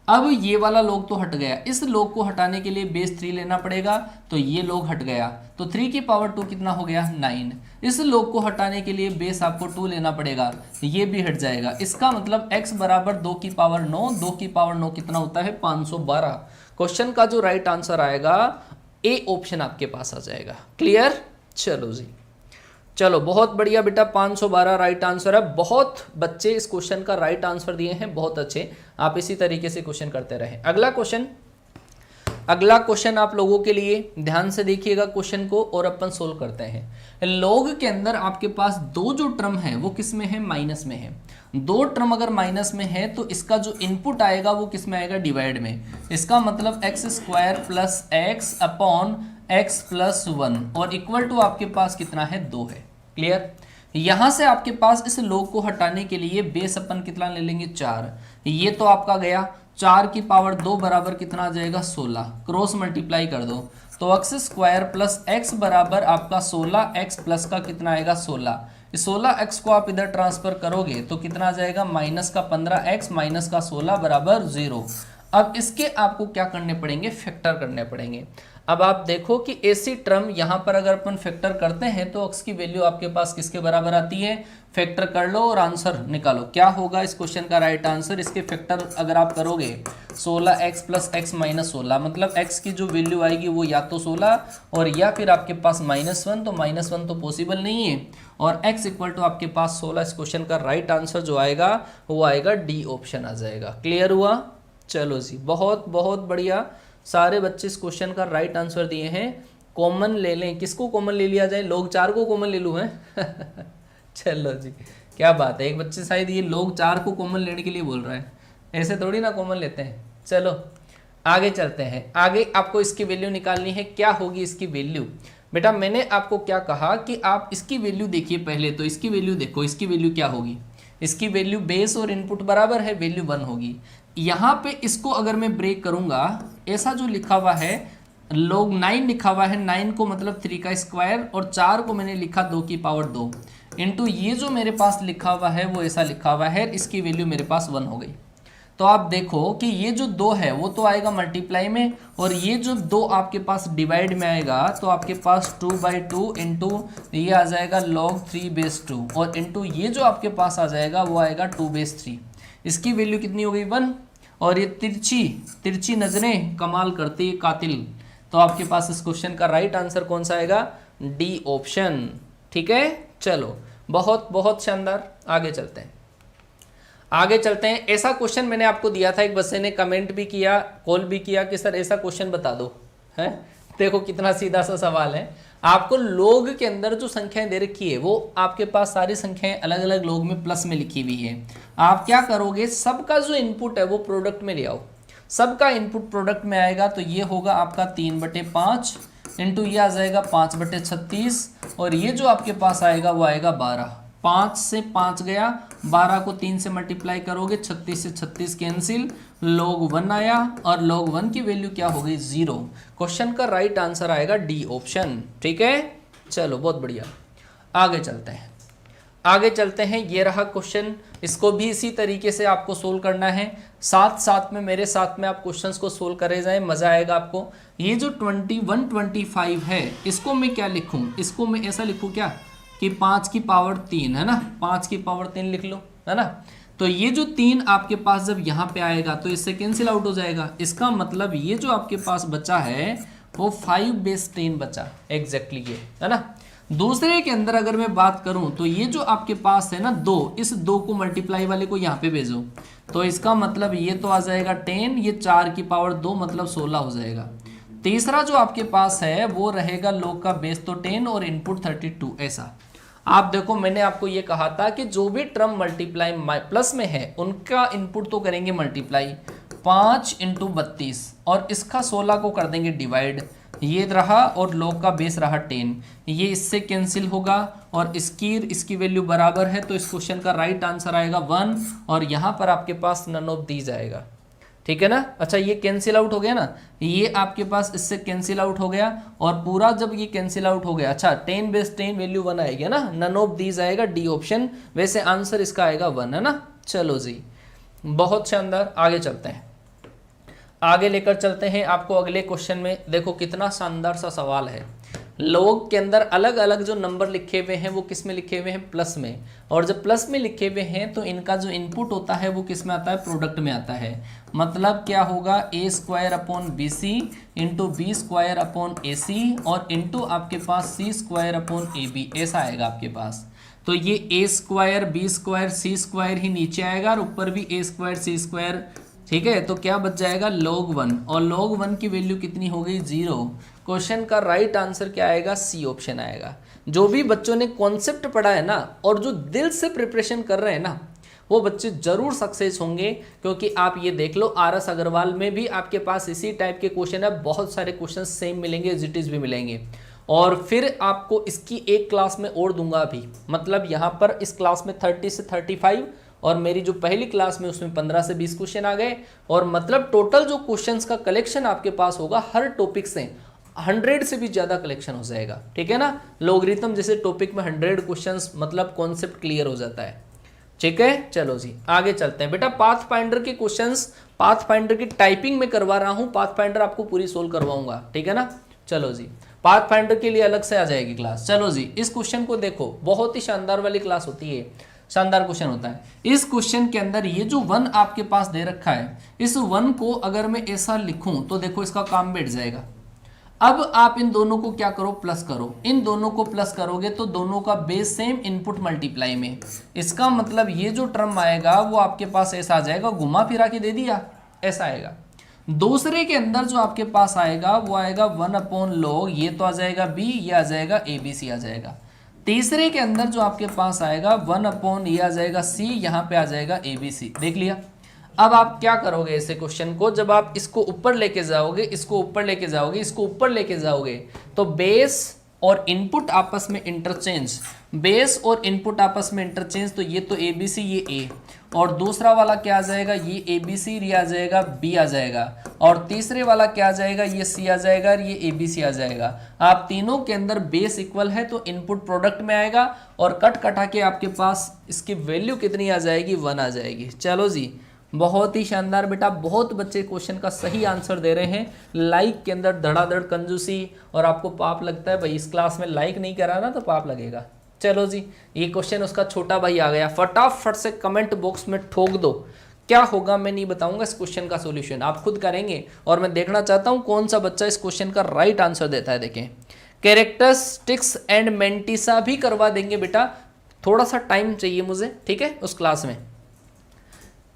अब ये वाला लोग तो हट गया, इस लोग को हटाने के लिए बेस 3 लेना पड़ेगा, तो ये लोग हट गया, तो 3 की पावर 2 कितना हो गया 9। इस लोग को हटाने के लिए बेस आपको 2 लेना पड़ेगा, ये भी हट जाएगा। इसका मतलब x बराबर 2 की पावर 9, 2 की पावर 9 कितना होता है 512। क्वेश्चन का जो राइट आंसर आएगा ए ऑप्शन आपके पास आ जाएगा। क्लियर। चलो जी, चलो बहुत बढ़िया बेटा, 512 राइट आंसर है। बहुत बच्चे इस क्वेश्चन का राइट आंसर दिए हैं, बहुत अच्छे। आप इसी तरीके से क्वेश्चन करते रहें। अगला क्वेश्चन आप लोगों के लिए, ध्यान से देखिएगा क्वेश्चन को और अपन सोल्व करते हैं। लॉग के अंदर आपके पास दो जो टर्म है वो किस में है, माइनस में है। दो टर्म अगर माइनस में है तो इसका जो इनपुट आएगा वो किस में आएगा, डिवाइड में। इसका मतलब x² plus x upon x plus 1 और इक्वल टू आपके पास कितना है 2 है। क्लियर। यहां से आपके पास इस लोग को हटाने के लिए बेस अपन कितना ले लेंगे 4। ये तो आपका गया, 4 की पावर 2 बराबर कितना आ जाएगा 16। क्रॉस मल्टीप्लाई कर दो तो x² प्लस x बराबर आपका 16, x प्लस का कितना आएगा 16। इस 16x को आप इधर ट्रांसफर करोगे तो कितना आ जाएगा, माइनस का 15x माइनस का 16 बराबर 0। अब इसके आपको क्या करने पड़ेंगे, फैक्टर करने पड़ेंगे। अब आप देखो कि ऐसी टर्म यहाँ पर अगर अपन फैक्टर करते हैं तो x की वैल्यू आपके पास किसके बराबर आती है, फैक्टर कर लो और आंसर निकालो। क्या होगा इस क्वेश्चन का राइट आंसर, इसके फैक्टर अगर आप करोगे 16x प्लस x माइनस 16, मतलब x की जो वैल्यू आएगी वो या तो 16 और या फिर आपके पास -1, तो -1 तो पॉसिबल नहीं है, और x इक्वल टू आपके पास 16। इस क्वेश्चन का राइट आंसर जो आएगा वो आएगा डी ऑप्शन आ जाएगा। क्लियर हुआ। चलो जी, बहुत बहुत बढ़िया, सारे बच्चे इस क्वेश्चन का राइट आंसर दिए हैं। कॉमन ले लें, किसको कॉमन ले लिया जाए, लोग 4 को कॉमन ले लूँ हैं चलो जी, क्या बात है, एक बच्चे शायद ये लोग 4 को कॉमन लेने के लिए बोल रहा है, ऐसे थोड़ी ना कॉमन लेते हैं। चलो आगे चलते हैं। आगे आपको इसकी वैल्यू निकालनी है। क्या होगी इसकी वैल्यू, बेटा मैंने आपको क्या कहा कि आप इसकी वैल्यू देखिए पहले, तो इसकी वैल्यू देखो, इसकी वैल्यू क्या होगी, इसकी वैल्यू बेस और इनपुट बराबर है, वैल्यू 1 होगी। यहाँ पे इसको अगर मैं ब्रेक करूंगा, ऐसा जो लिखा हुआ है log 9 लिखा हुआ है, 9 को मतलब 3 का स्क्वायर और 4 को मैंने लिखा 2 की पावर 2 इंटू ये जो मेरे पास लिखा हुआ है वो ऐसा लिखा हुआ है, इसकी वैल्यू मेरे पास 1 हो गई। तो आप देखो कि ये जो 2 है वो तो आएगा मल्टीप्लाई में, और ये जो 2 आपके पास डिवाइड में आएगा तो आपके पास 2/2 इंटू ये आ जाएगा log 3/2 और इंटू ये जो आपके पास आ जाएगा वो आएगा 2/3। इसकी वैल्यू कितनी हो गई 1। और ये तिरछी नजरें कमाल करती है कातिल। तो आपके पास इस क्वेश्चन का राइट आंसर कौन सा आएगा? D option. ठीक है, चलो बहुत बहुत शानदार। आगे चलते हैं। ऐसा क्वेश्चन मैंने आपको दिया था, एक बच्चे ने कमेंट भी किया, कॉल भी किया कि सर ऐसा क्वेश्चन बता दो, है। देखो कितना सीधा सा सवाल है। आपको लोग के अंदर जो संख्याएं दे रखी है वो आपके पास सारी संख्याएं अलग अलग लोग में प्लस में लिखी हुई है। आप क्या करोगे, सबका जो इनपुट है वो प्रोडक्ट में ले आओ। सबका इनपुट प्रोडक्ट में आएगा तो ये होगा आपका 3/5 इंटू ये आ जाएगा 5/36 और ये जो आपके पास आएगा वो आएगा 12। 5 से 5 गया, 12 को 3 से मल्टीप्लाई करोगे, 36 से 36 कैंसिल, log 1 आया और log 1 की वैल्यू क्या हो गई? 0। क्वेश्चन का राइट आंसर आएगा डी ऑप्शन। ठीक है, चलो बहुत बढ़िया। आगे चलते हैं। ये रहा क्वेश्चन, इसको भी इसी तरीके से आपको सोल्व करना है। साथ में मेरे साथ में आप क्वेश्चंस को सोल्व करे जाएं, मजा आएगा आपको। ये जो 2125 है इसको मैं क्या लिखूं? इसको मैं ऐसा लिखूं क्या कि 5 की पावर 3 है ना, 5 की पावर 3 लिख लो, है ना। तो ये जो 3 आपके पास जब यहाँ पे आएगा तो इससे कैंसिल आउट हो जाएगा। इसका मतलब ये जो आपके पास बचा है वो 5/10 बचा, एग्जैक्टली ये, है ना। दूसरे के अंदर अगर मैं बात करूं तो ये जो आपके पास है ना 2, इस 2 को मल्टीप्लाई वाले को यहाँ पे भेजो तो इसका मतलब ये तो आ जाएगा 10, ये 4 की पावर 2 मतलब 16 हो जाएगा। तीसरा जो आपके पास है वो रहेगा log का बेस तो 10 और इनपुट 32। ऐसा आप देखो, मैंने आपको ये कहा था कि जो भी टर्म मल्टीप्लाई प्लस में है उनका इनपुट तो करेंगे मल्टीप्लाई। 5 × 32 और इसका 16 को कर देंगे डिवाइड, ये रहा और log का बेस रहा 10, ये इससे कैंसिल होगा और इसकी वैल्यू बराबर है। तो इस क्वेश्चन का राइट आंसर आएगा 1 और यहाँ पर आपके पास नन ऑफ दीज आएगा। ठीक है ना। अच्छा, ये कैंसिल आउट हो गया ना, ये आपके पास इससे कैंसिल आउट हो गया और पूरा जब ये कैंसिल आउट हो गया, अच्छा 10/10 वैल्यू 1 आएगी ना, नन ऑफ दीज आएगा, डी ऑप्शन। वैसे आंसर इसका आएगा 1, है ना। चलो जी, बहुत शानदार। आगे लेकर चलते हैं आपको अगले क्वेश्चन में। देखो कितना शानदार सा सवाल है। लोग के अंदर अलग अलग जो नंबर लिखे हुए हैं वो किस में लिखे हुए हैं? प्लस में। और जब प्लस में लिखे हुए हैं तो इनका जो इनपुट होता है वो किस में आता है? प्रोडक्ट में आता है। मतलब क्या होगा? a² इंटू b² और इंटू आपके पास c² ऐसा आएगा आपके पास। तो ये a² b² c² ही नीचे आएगा और ऊपर भी a² c²। ठीक है, तो क्या बच जाएगा? log 1 और log 1 की वैल्यू कितनी हो गई? 0। क्वेश्चन का राइट आंसर क्या आएगा? सी ऑप्शन आएगा। जो भी बच्चों ने कॉन्सेप्ट पढ़ा है ना और जो दिल से प्रिपरेशन कर रहे हैं ना वो बच्चे जरूर सक्सेस होंगे, क्योंकि आप ये देख लो RS अग्रवाल में भी आपके पास इसी टाइप के क्वेश्चन है। बहुत सारे क्वेश्चन सेम मिलेंगे, एज भी मिलेंगे। और फिर आपको इसकी एक क्लास में और दूंगा अभी, मतलब यहाँ पर इस क्लास में 30 से 35 और मेरी जो पहली क्लास में उसमें 15 से 20 क्वेश्चन आ गए। और मतलब टोटल जो क्वेश्चंस का कलेक्शन आपके पास होगा हर टॉपिक से 100 से भी ज़्यादा कलेक्शन हो जाएगा। ठीक है ना। लॉगरिथम जैसे टॉपिक में 100 क्वेश्चंस, मतलब कॉन्सेप्ट क्लियर हो जाता है। ठीक है, चलो जी आगे चलते हैं। बेटा पाथफाइंडर के क्वेश्चंस, पाथफाइंडर की टाइपिंग में करवा रहा हूँ, पाथफाइंडर आपको पूरी सोल्व करवाऊंगा। ठीक है ना। चलो जी, पाथफाइंडर के लिए अलग से आ जाएगी क्लास। चलो जी, इस क्वेश्चन को देखो, बहुत ही शानदार वाली क्लास होती है, शानदार क्वेश्चन होता है। इस क्वेश्चन के अंदर ये जो 1 आपके पास दे रखा है, इस 1 को अगर मैं ऐसा लिखूं तो देखो इसका काम बैठ जाएगा। अब आप इन दोनों को क्या करो? प्लस करो। इन दोनों को प्लस करोगे तो दोनों का बेस सेम, इनपुट मल्टीप्लाई में। इसका मतलब ये जो टर्म आएगा वो आपके पास ऐसा आ जाएगा, घुमा फिरा के दे दिया, ऐसा आएगा। दूसरे के अंदर जो आपके पास आएगा वो आएगा 1/log, ये तो आ जाएगा b, ये आ जाएगा abc आ जाएगा। तीसरे के अंदर जो आपके पास आएगा 1/ ये आ जाएगा c, यहाँ पे आ जाएगा abc। देख लिया। अब आप क्या करोगे ऐसे क्वेश्चन को? जब आप इसको ऊपर लेके जाओगे, इसको ऊपर लेके जाओगे, इसको ऊपर लेके जाओगे तो बेस और इनपुट आपस में इंटरचेंज, बेस और इनपुट आपस में इंटरचेंज। तो ये तो ABC, ये A, और दूसरा वाला क्या आ जाएगा? ये ABC, ये आ जाएगा B आ जाएगा, और तीसरे वाला क्या आ जाएगा? ये C आ जाएगा और ये ABC आ जाएगा। आप तीनों के अंदर बेस इक्वल है तो इनपुट प्रोडक्ट में आएगा और कट कटा के आपके पास इसकी वैल्यू कितनी आ जाएगी? 1 आ जाएगी। चलो जी, बहुत ही शानदार बेटा, बहुत बच्चे क्वेश्चन का सही आंसर दे रहे हैं। लाइक के अंदर धड़ाधड़ कंजूसी, और आपको पाप लगता है भाई इस क्लास में लाइक नहीं करा ना तो पाप लगेगा। चलो जी, ये क्वेश्चन उसका छोटा भाई आ गया, फटाफट से कमेंट बॉक्स में ठोक दो। क्या होगा मैं नहीं बताऊंगा, इस क्वेश्चन का सॉल्यूशन आप खुद करेंगे और मैं देखना चाहता हूं कौन सा बच्चा इस क्वेश्चन का राइट आंसर देता है। देखें, कैरेक्टरिस्टिक्स एंड मेंटिसा भी करवा देंगे बेटा, थोड़ा सा टाइम चाहिए मुझे, ठीक है, उस क्लास में।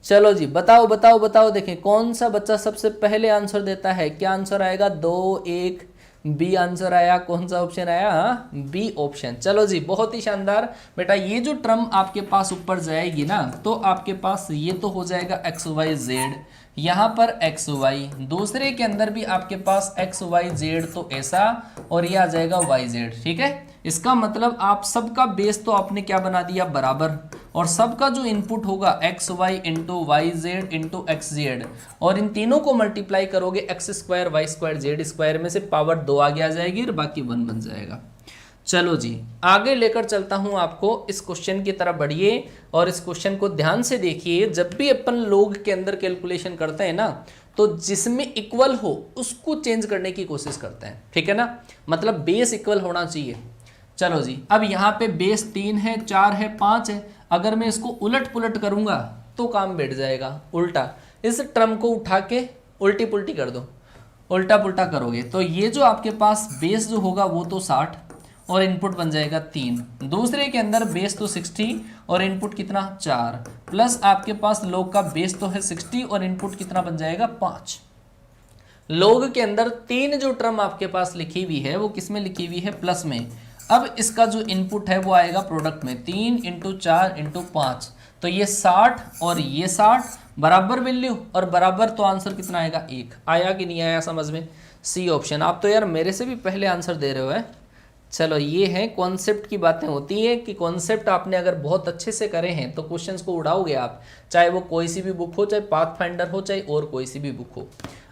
चलो जी, बताओ बताओ बताओ, देखें कौन सा बच्चा सबसे पहले आंसर देता है। क्या आंसर आएगा? 2 1 बी आंसर आया। कौन सा ऑप्शन आया? B option. चलो जी, बहुत ही शानदार बेटा। ये जो टर्म आपके पास ऊपर जाएगी ना, तो आपके पास ये तो हो जाएगा एक्स वाई जेड, यहाँ पर एक्स वाई, दूसरे के अंदर भी आपके पास एक्स वाई जेड, तो ऐसा, और ये आ जाएगा वाई जेड। ठीक है, इसका मतलब आप सबका बेस तो आपने क्या बना दिया? बराबर, और सबका जो इनपुट होगा X Y into Y Z into X Z, और इन तीनों को मल्टीप्लाई करोगे X square Y square Z square में से पावर 2 आगे आ जाएगी और बाकी 1 बन जाएगा। चलो जी, आगे लेकर चलता हूं आपको, इस क्वेश्चन की तरफ बढ़िए और इस क्वेश्चन को ध्यान से देखिए। जब भी अपन लोग के अंदर कैलकुलेशन करते हैं ना, तो जिसमें इक्वल हो उसको चेंज करने की कोशिश करते हैं, ठीक है ना, मतलब बेस इक्वल होना चाहिए। चलो जी, अब यहाँ पे बेस 3 है, 4 है, 5 है, अगर मैं इसको उलट पुलट करूंगा तो काम बैठ जाएगा उल्टा। इस टर्म को उठा के उल्टी पुल्टी कर दो, उल्टा पुल्टा करोगे तो ये जो आपके पास बेस जो होगा वो तो 60 और इनपुट बन जाएगा 3, दूसरे के अंदर बेस तो 60 और इनपुट कितना? 4, प्लस आपके पास लोग का बेस तो है 60 और इनपुट कितना बन जाएगा? 5। लोग के अंदर 3 जो टर्म आपके पास लिखी हुई है वो किस में लिखी हुई है? प्लस में। अब इसका जो इनपुट है वो आएगा प्रोडक्ट में, 3 इंटू 4 इंटू 5, तो ये 60 और ये 60 बराबर वैल्यू, और बराबर तो आंसर कितना आएगा? 1। आया कि नहीं आया समझ में? C option. आप तो यार मेरे से भी पहले आंसर दे रहे हो है। चलो, ये है कॉन्सेप्ट की बातें होती है कि कॉन्सेप्ट आपने अगर बहुत अच्छे से करे हैं तो क्वेश्चंस को उड़ाओगे आप, चाहे वो कोई सी भी बुक हो, चाहे पाथफाइंडर हो, चाहे और कोई सी भी बुक हो।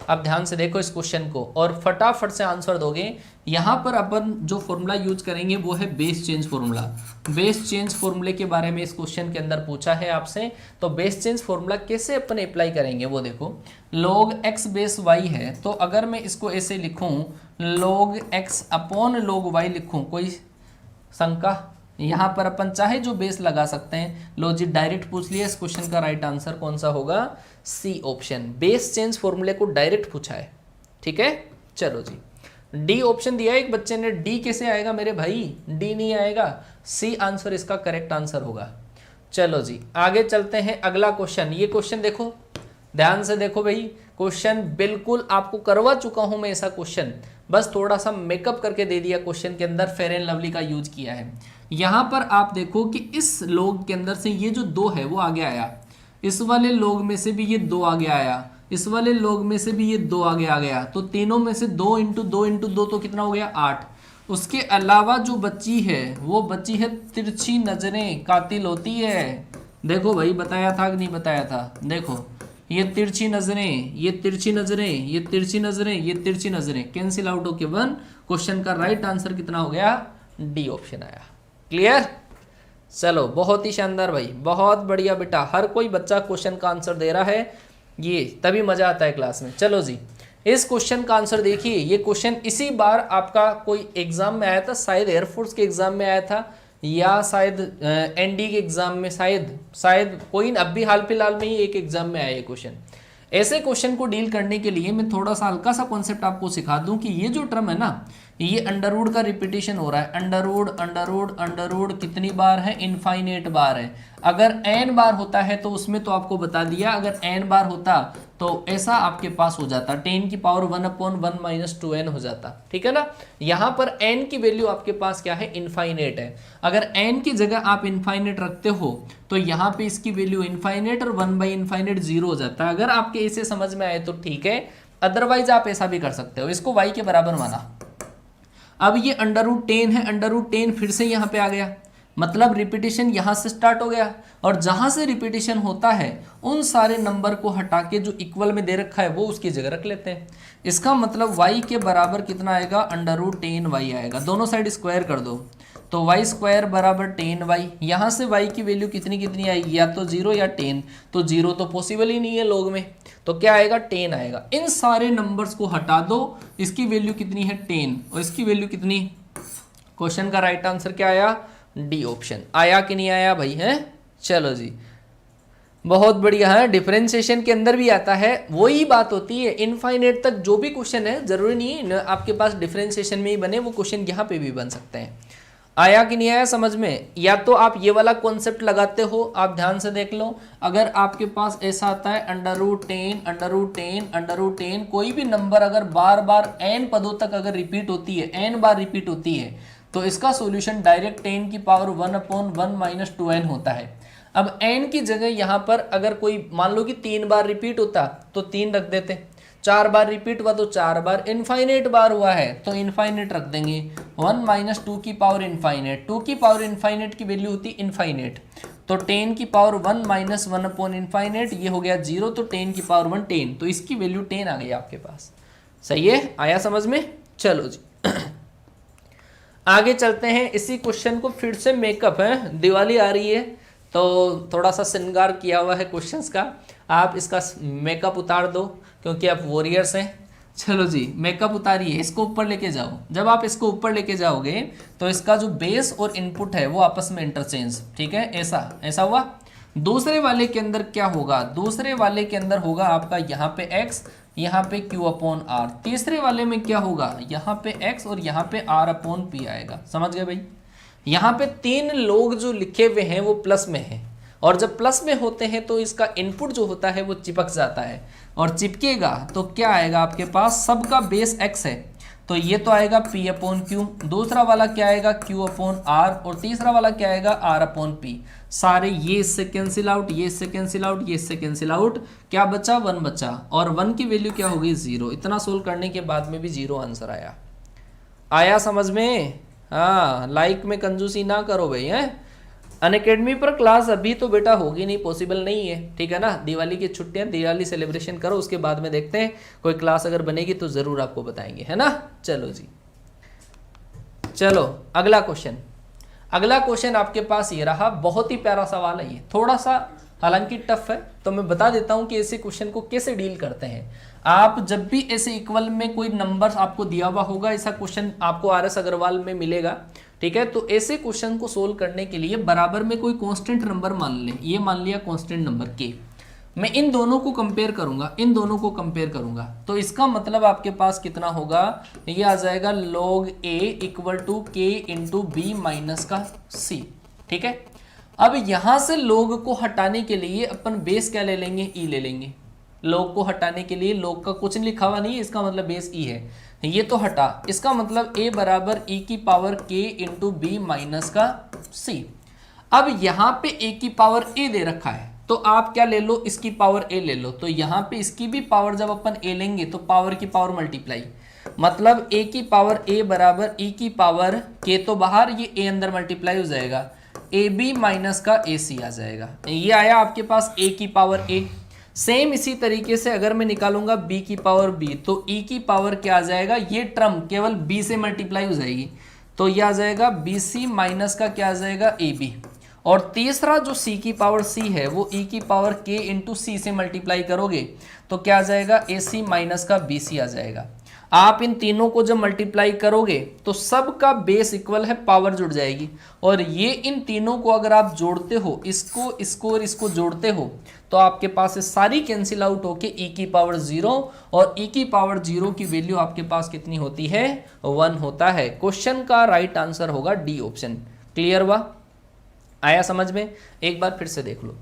अब ध्यान से देखो इस क्वेश्चन को और फटाफट से आंसर दोगे। यहाँ पर अपन जो फॉर्मूला यूज करेंगे वो है base change formula. Base change फॉर्मूले के बारे में इस क्वेश्चन के अंदर पूछा है आपसे, तो बेस चेंज फॉर्मूला कैसे अपन अप्लाई करेंगे वो देखो। log x बेस y है, तो अगर मैं इसको ऐसे लिखूं log x upon log y लिखूं, कोई शंका? यहाँ पर अपन चाहे जो बेस लगा सकते हैं। लो जी, डायरेक्ट पूछ लिया, इस क्वेश्चन का राइट आंसर कौन सा होगा? C option. बेस चेंज फॉर्मूले को डायरेक्ट पूछा है, ठीक है। चलो जी, डी ऑप्शन दिया एक बच्चे ने, डी कैसे आएगा मेरे भाई? डी नहीं आएगा, सी आंसर इसका करेक्ट आंसर होगा। चलो जी, आगे चलते हैं। अगला क्वेश्चन, ये क्वेश्चन देखो, ध्यान से देखो भाई, क्वेश्चन बिल्कुल आपको करवा चुका हूं मैं ऐसा क्वेश्चन, बस थोड़ा सा मेकअप करके दे दिया क्वेश्चन के अंदर, फेयर एंड लवली का यूज किया है। यहां पर आप देखो कि इस लोग के अंदर से ये जो 2 है वो आगे आया, इस वाले लोग में से भी ये 2 आगे आया, इस वाले लोग में से भी ये 2 आगे आ गया, तो तीनों में से 2 इंटू 2 इंटू 2 तो कितना हो गया? 8। उसके अलावा जो बची है वो बची है तिरछी नजरें कातिल होती है। देखो भाई, बताया था कि नहीं बताया था? देखो, ये तिरछी नजरें, ये तिरछी नजरें, ये तिरछी नजरें, ये तिरछी नजरें कैंसिल आउट होके 1। क्वेश्चन का राइट आंसर कितना हो गया? डी ऑप्शन आया। क्लियर? चलो, बहुत ही शानदार भाई, बहुत बढ़िया बेटा। हर कोई बच्चा क्वेश्चन का आंसर दे रहा है, ये तभी मजा आता है क्लास में। चलो जी, इस क्वेश्चन का आंसर देखिए। ये क्वेश्चन इसी बार आपका कोई एग्जाम में आया था, शायद एयरफोर्स के एग्जाम में आया था, या शायद एनडी के एग्जाम में, शायद कोई अब भी हाल फिलहाल में ही एक एग्जाम में आया ये क्वेश्चन। ऐसे क्वेश्चन को डील करने के लिए मैं थोड़ा सा हल्का सा कॉन्सेप्ट आपको सिखा दूं कि ये जो टर्म है ना, ये अंडर रूट का रिपीटेशन हो रहा है। Under root under root under root कितनी बार है? इनफाइनेट बार है। अगर n बार होता है तो उसमें तो आपको बता दिया, अगर n बार होता तो ऐसा आपके पास हो जाता, 10 की पावर 1/1 माइनस 2n हो जाता, ठीक है ना। यहाँ पर n की वैल्यू आपके पास क्या है? इनफाइनेट है। अगर n की जगह आप इनफाइनेट रखते हो तो यहाँ पे इसकी वैल्यू इनफाइनेट और 1/इनफाइनेट 0 हो जाता है। अगर आपके इसे समझ में आए तो ठीक है, अदरवाइज आप ऐसा भी कर सकते हो, इसको y के बराबर माना। अब ये अंडर रूट 10 है, अंडर रूट 10 फिर से यहाँ पे आ गया, मतलब रिपीटेशन यहाँ से स्टार्ट हो गया, और जहाँ से रिपीटेशन होता है उन सारे नंबर को हटा के जो इक्वल में दे रखा है वो उसकी जगह रख लेते हैं। इसका मतलब y के बराबर कितना आएगा? अंडर रूट 10y आएगा। दोनों साइड स्क्वायर कर दो तो वाई स्क्वायर बराबर 10y। यहाँ से y की वैल्यू कितनी कितनी आएगी, या तो 0 या 10। तो 0 तो पॉसिबल ही नहीं है लोग में, तो क्या आएगा 10 आएगा। इन सारे नंबर्स को हटा दो, इसकी वैल्यू कितनी है 10 और इसकी वैल्यू कितनी। क्वेश्चन का राइट आंसर क्या आया, डी ऑप्शन। आया कि नहीं आया भाई, है। चलो जी, बहुत बढ़िया है। डिफरेंशिएशन के अंदर भी आता है, वही बात होती है। इनफाइनाइट तक जो भी क्वेश्चन है, जरूरी नहीं है आपके पास डिफरेंशिएशन में ही बने, वो क्वेश्चन यहाँ पे भी बन सकते हैं। आया कि नहीं आया समझ में। या तो आप ये वाला कॉन्सेप्ट लगाते हो, आप ध्यान से देख लो। अगर आपके पास ऐसा आता है √10 कोई भी नंबर अगर बार बार n पदों तक अगर रिपीट होती है, n बार रिपीट होती है, तो इसका सॉल्यूशन डायरेक्ट 10 की पावर 1/1 - 2n होता है। अब n की जगह यहाँ पर अगर कोई मान लो कि 3 बार रिपीट होता तो 3 रख देते, 4 बार रिपीट हुआ तो 4 बार, इनफाइनाइट बार हुआ है तो इनफाइनाइट रख देंगे। 1 - 2 की पावर इनफाइनाइट, 2 की पावर इनफाइनाइट की वैल्यू होती इनफाइनाइट, तो 10 की पावर 1 - 1/इनफाइनाइट, ये हो गया 0, तो 10 की पावर 1 10, तो इसकी वैल्यू 10 आ गई आपके पास। सही है, आया समझ में। चलो जी आगे चलते हैं। इसी क्वेश्चन को फिर से मेकअप है, दिवाली आ रही है तो थोड़ा सा श्रृंगार किया हुआ है क्वेश्चंस का, आप इसका मेकअप उतार दो क्योंकि आप वॉरियर्स हैं। चलो जी मेकअप उतारिए, इसको ऊपर लेके जाओ। जब आप इसको ऊपर लेके जाओगे तो इसका जो बेस और इनपुट है वो आपस में इंटरचेंज, ठीक है, ऐसा हुआ। दूसरे वाले के अंदर क्या होगा, दूसरे वाले के अंदर होगा आपका यहाँ पे x, यहाँ पे Q/R। तीसरे वाले में क्या होगा, यहाँ पे x और यहाँ पे R/P आएगा। समझ गए भाई। यहाँ पे 3 लोग जो लिखे हुए हैं वो प्लस में हैं, और जब प्लस में होते हैं तो इसका इनपुट जो होता है वो चिपक जाता है, और चिपकेगा तो क्या आएगा आपके पास, सबका बेस x है तो ये तो आएगा P/Q, दूसरा वाला क्या आएगा Q/R, और तीसरा वाला क्या आएगा R/P। सारे ये इससे कैंसिल आउट, ये इससे कैंसिल आउट, ये इससे कैंसिल आउट, क्या बचा 1 बचा, और 1 की वैल्यू क्या हो गई 0। इतना सोल्व करने के बाद में भी 0 आंसर आया। आया समझ में। हाँ, लाइक में कंजूसी ना करो भाई, हैं। अनअकैडमी पर क्लास अभी तो बेटा होगी नहीं, पॉसिबल नहीं है, ठीक है ना। दिवाली की छुट्टियां, दिवाली सेलिब्रेशन करो, उसके बाद में देखते हैं कोई क्लास अगर बनेगी तो ज़रूर आपको बताएंगे, है ना। चलो जी, चलो अगला क्वेश्चन। अगला क्वेश्चन आपके पास ये रहा, बहुत ही प्यारा सवाल है ये, थोड़ा सा हालांकि टफ है, तो मैं बता देता हूं कि ऐसे क्वेश्चन को कैसे डील करते हैं। आप जब भी ऐसे इक्वल में कोई नंबर आपको दिया हुआ होगा, ऐसा क्वेश्चन आपको RS अग्रवाल में मिलेगा, ठीक है। तो ऐसे क्वेश्चन को सोल्व करने के लिए बराबर में कोई कांस्टेंट नंबर मान लें, ये मान लिया कांस्टेंट नंबर k। मैं इन दोनों को कंपेयर करूंगा, इन दोनों को कंपेयर करूंगा, तो इसका मतलब आपके पास कितना होगा, ये आ जाएगा log a = k × b - c, ठीक है। अब यहां से log को हटाने के लिए अपन बेस क्या ले लेंगे, e ले लेंगे। log को हटाने के लिए, log का कुछ नहीं लिखा हुआ नहीं है, इसका मतलब बेस e है, ये तो हटा, इसका मतलब a बराबर e की पावर k × b - c। अब यहाँ पे a की पावर a दे रखा है, तो आप क्या ले लो, इसकी पावर a ले लो, तो यहाँ पे इसकी भी पावर जब अपन a लेंगे तो पावर की पावर मल्टीप्लाई, मतलब a की पावर a बराबर e की पावर k, तो बाहर ये a अंदर मल्टीप्लाई हो जाएगा, ab माइनस का ac आ जाएगा। ये आया आपके पास a की पावर a। सेम इसी तरीके से अगर मैं निकालूंगा b की पावर b, तो e की पावर क्या आ जाएगा, ये टर्म केवल b से मल्टीप्लाई हो जाएगी, तो ये आ जाएगा bc माइनस का क्या आ जाएगा ab, और तीसरा जो c की पावर c है वो e की पावर k × c से मल्टीप्लाई करोगे तो क्या आ जाएगा, ac माइनस का bc आ जाएगा। आप इन तीनों को जब मल्टीप्लाई करोगे तो सबका बेस इक्वल है, पावर जुड़ जाएगी, और ये इन तीनों को अगर आप जोड़ते हो, इसको और इसको जोड़ते हो, तो आपके पास ये सारी कैंसिल आउट होके e की पावर 0, और e की पावर 0 की वैल्यू आपके पास कितनी होती है, 1 होता है। क्वेश्चन का राइट आंसर होगा डी ऑप्शन। क्लियर हुआ, आया समझ में। एक बार फिर से देख लो,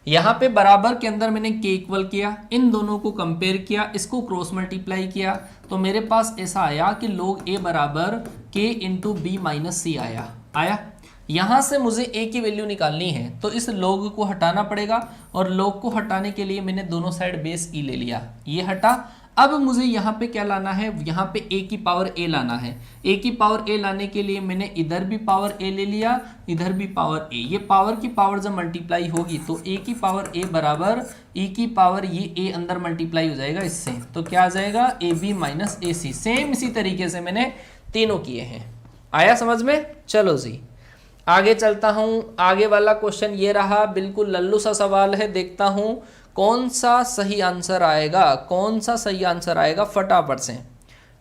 यहाँ पे बराबर के अंदर मैंने k इक्वल किया, इन दोनों को कंपेयर किया, इसको क्रॉस मल्टीप्लाई किया, तो मेरे पास ऐसा आया कि log a बराबर k × b - c आया। यहाँ से मुझे a की वैल्यू निकालनी है, तो इस log को हटाना पड़ेगा, और log को हटाने के लिए मैंने दोनों साइड बेस e ले लिया, ये हटा। अब मुझे यहाँ पे क्या लाना है, यहाँ पे a की पावर a लाना है। a की पावर a लाने के लिए मैंने इधर भी पावर a ले लिया, इधर भी पावर a। ये पावर की पावर जब मल्टीप्लाई होगी तो a की पावर a बराबर e की पावर ये a अंदर मल्टीप्लाई हो जाएगा इससे, तो क्या आ जाएगा ab - ac। सेम इसी तरीके से मैंने तीनों किए हैं। आया समझ में। चलो जी, आगे चलता हूँ, आगे वाला क्वेश्चन ये रहा, बिल्कुल लल्लू सा सवाल है, देखता हूँ कौन सा सही आंसर आएगा, कौन सा सही आंसर आएगा फटाफट से,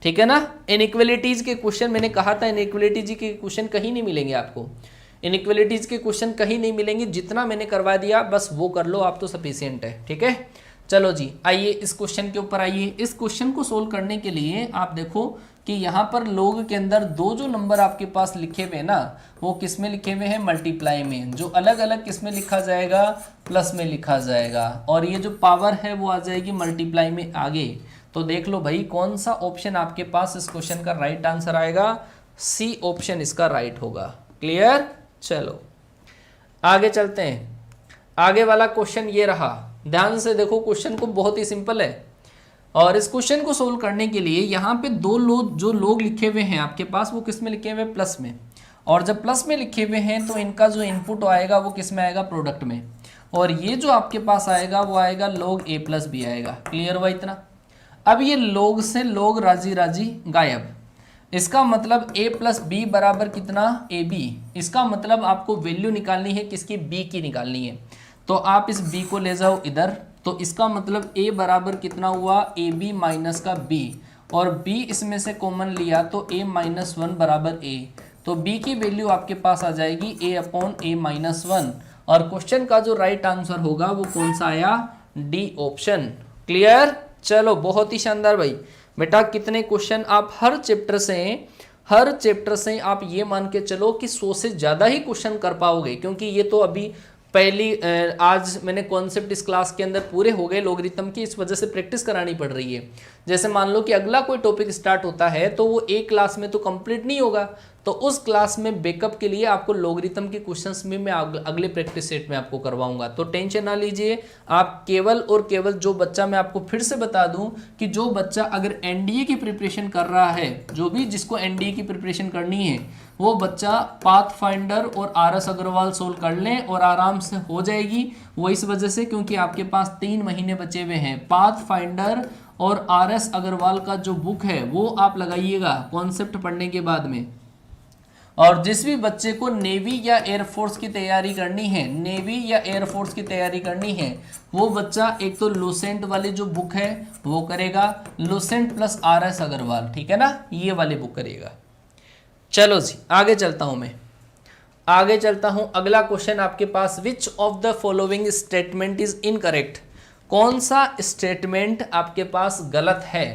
ठीक है ना। इनइक्वलिटीज के क्वेश्चन मैंने कहा था, इनइक्वलिटीज के क्वेश्चन कहीं नहीं मिलेंगे आपको, इनइक्वलिटीज के क्वेश्चन कहीं नहीं मिलेंगे, जितना मैंने करवा दिया बस वो कर लो आप तो सफिशिएंट है, ठीक है। चलो जी आइए इस क्वेश्चन के ऊपर आइए। इस क्वेश्चन को सोल्व करने के लिए आप देखो कि यहाँ पर लोग के अंदर दो जो नंबर आपके पास लिखे हुए हैं ना, वो किस में लिखे हुए हैं, मल्टीप्लाई में, जो अलग अलग किस में लिखा जाएगा, प्लस में लिखा जाएगा, और ये जो पावर है वो आ जाएगी मल्टीप्लाई में आगे। तो देख लो भाई कौन सा ऑप्शन आपके पास इस क्वेश्चन का राइट आंसर आएगा, सी ऑप्शन इसका राइट होगा। क्लियर, चलो आगे चलते हैं। आगे वाला क्वेश्चन ये रहा, ध्यान से देखो, क्वेश्चन को बहुत ही सिंपल है, और इस क्वेश्चन को सोल्व करने के लिए यहाँ पे दो लोग जो लोग लिखे हुए हैं आपके पास वो किस में लिखे हुए हैं, प्लस में, और जब प्लस में लिखे हुए हैं तो इनका जो इनपुट आएगा वो किस में आएगा, प्रोडक्ट में, और ये जो आपके पास आएगा वो आएगा लोग ए प्लस बी आएगा। क्लियर हुआ इतना। अब ये लोग से लोग राजी राजी गायब, इसका मतलब a प्लस बी बराबर कितना, ए बी। इसका मतलब आपको वैल्यू निकालनी है किसकी, b की निकालनी है, तो आप इस b को ले जाओ इधर, तो इसका मतलब a बराबर कितना हुआ, ए बी माइनस का b, और b इसमें से कॉमन लिया तो a माइनस वन बराबर a, तो b की वैल्यू आपके पास आ जाएगी a upon a minus one, और क्वेश्चन का जो राइट आंसर होगा वो कौन सा आया, डी ऑप्शन। क्लियर, चलो बहुत ही शानदार भाई। बेटा कितने क्वेश्चन आप हर चैप्टर से आप ये मान के चलो कि 100 से ज़्यादा ही क्वेश्चन कर पाओगे, क्योंकि ये तो अभी पहली आज मैंने कॉन्सेप्ट इस क्लास के अंदर पूरे हो गए लॉगरिथम की, इस वजह से प्रैक्टिस करानी पड़ रही है। जैसे मान लो कि अगला कोई टॉपिक स्टार्ट होता है तो वो एक क्लास में तो कंप्लीट नहीं होगा, तो उस क्लास में बैकअप के लिए आपको लॉगरिथम के क्वेश्चंस में मैं अगले प्रैक्टिस सेट में आपको करवाऊंगा, तो टेंशन ना लीजिए आप। केवल और केवल जो बच्चा, मैं आपको फिर से बता दूं कि जो बच्चा अगर एनडीए की प्रिपरेशन कर रहा है, जो भी जिसको एनडीए की प्रिपरेशन करनी है वो बच्चा पाथफाइंडर और आरएस अग्रवाल सोल्व कर ले और आराम से हो जाएगी। वो इस वजह से क्योंकि आपके पास 3 महीने बचे हुए हैं। पाथफाइंडर और आरएस अग्रवाल का जो बुक है वो आप लगाइएगा कॉन्सेप्ट पढ़ने के बाद में। और जिस भी बच्चे को नेवी या एयरफोर्स की तैयारी करनी है, नेवी या एयरफोर्स की तैयारी करनी है, वो बच्चा एक तो लुसेंट वाली जो बुक है वो करेगा, लुसेंट प्लस आरएस अग्रवाल, ठीक है ना, ये वाली बुक करेगा। चलो जी आगे चलता हूं, मैं आगे चलता हूं। अगला क्वेश्चन आपके पास, which of the following statement is incorrect, कौन सा स्टेटमेंट आपके पास गलत है।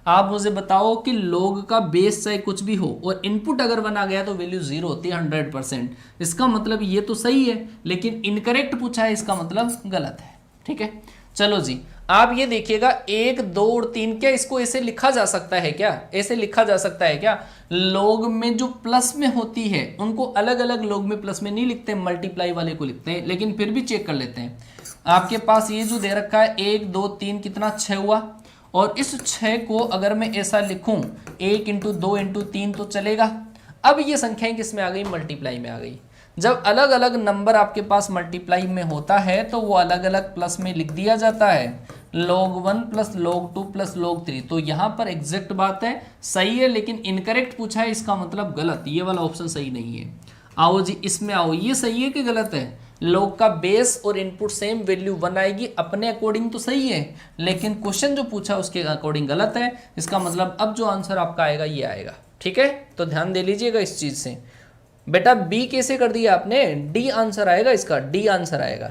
आप मुझे बताओ कि लोग का बेस चाहे कुछ भी हो और इनपुट अगर बना गया तो वैल्यू 0 होती है 100%, इसका मतलब ये तो सही है, लेकिन इनकरेक्ट पूछा है, इसका मतलब गलत है, ठीक है। चलो जी आप ये देखिएगा 1 2 और 3, क्या इसको ऐसे लिखा जा सकता है, क्या ऐसे लिखा जा सकता है क्या, लोग में जो प्लस में होती है उनको अलग अलग लोग में प्लस में नहीं लिखते, मल्टीप्लाई वाले को लिखते हैं, लेकिन फिर भी चेक कर लेते हैं। आपके पास ये जो दे रखा है 1 2 3 कितना 6 हुआ, और इस 6 को अगर मैं ऐसा लिखूं 1 इंटू 2 इंटू 3 तो चलेगा। अब ये संख्याएं किस में आ गई, मल्टीप्लाई में आ गई। जब अलग अलग नंबर आपके पास मल्टीप्लाई में होता है तो वो अलग अलग प्लस में लिख दिया जाता है, log 1 plus log 2 plus log 3। तो यहाँ पर एग्जैक्ट बात है, सही है, लेकिन इनकरेक्ट पूछा है, इसका मतलब गलत, ये वाला ऑप्शन सही नहीं है। आओ जी इसमें आओ, ये सही है कि गलत है, log का बेस और इनपुट सेम वैल्यू 1 आएगी, अपने अकॉर्डिंग तो सही है, लेकिन क्वेश्चन जो पूछा उसके अकॉर्डिंग गलत है, इसका मतलब अब जो आंसर आपका आएगा ये आएगा, ठीक है। तो ध्यान दे लीजिएगा इस चीज से। बेटा बी कैसे कर दिया आपने, डी आंसर आएगा इसका, डी आंसर आएगा।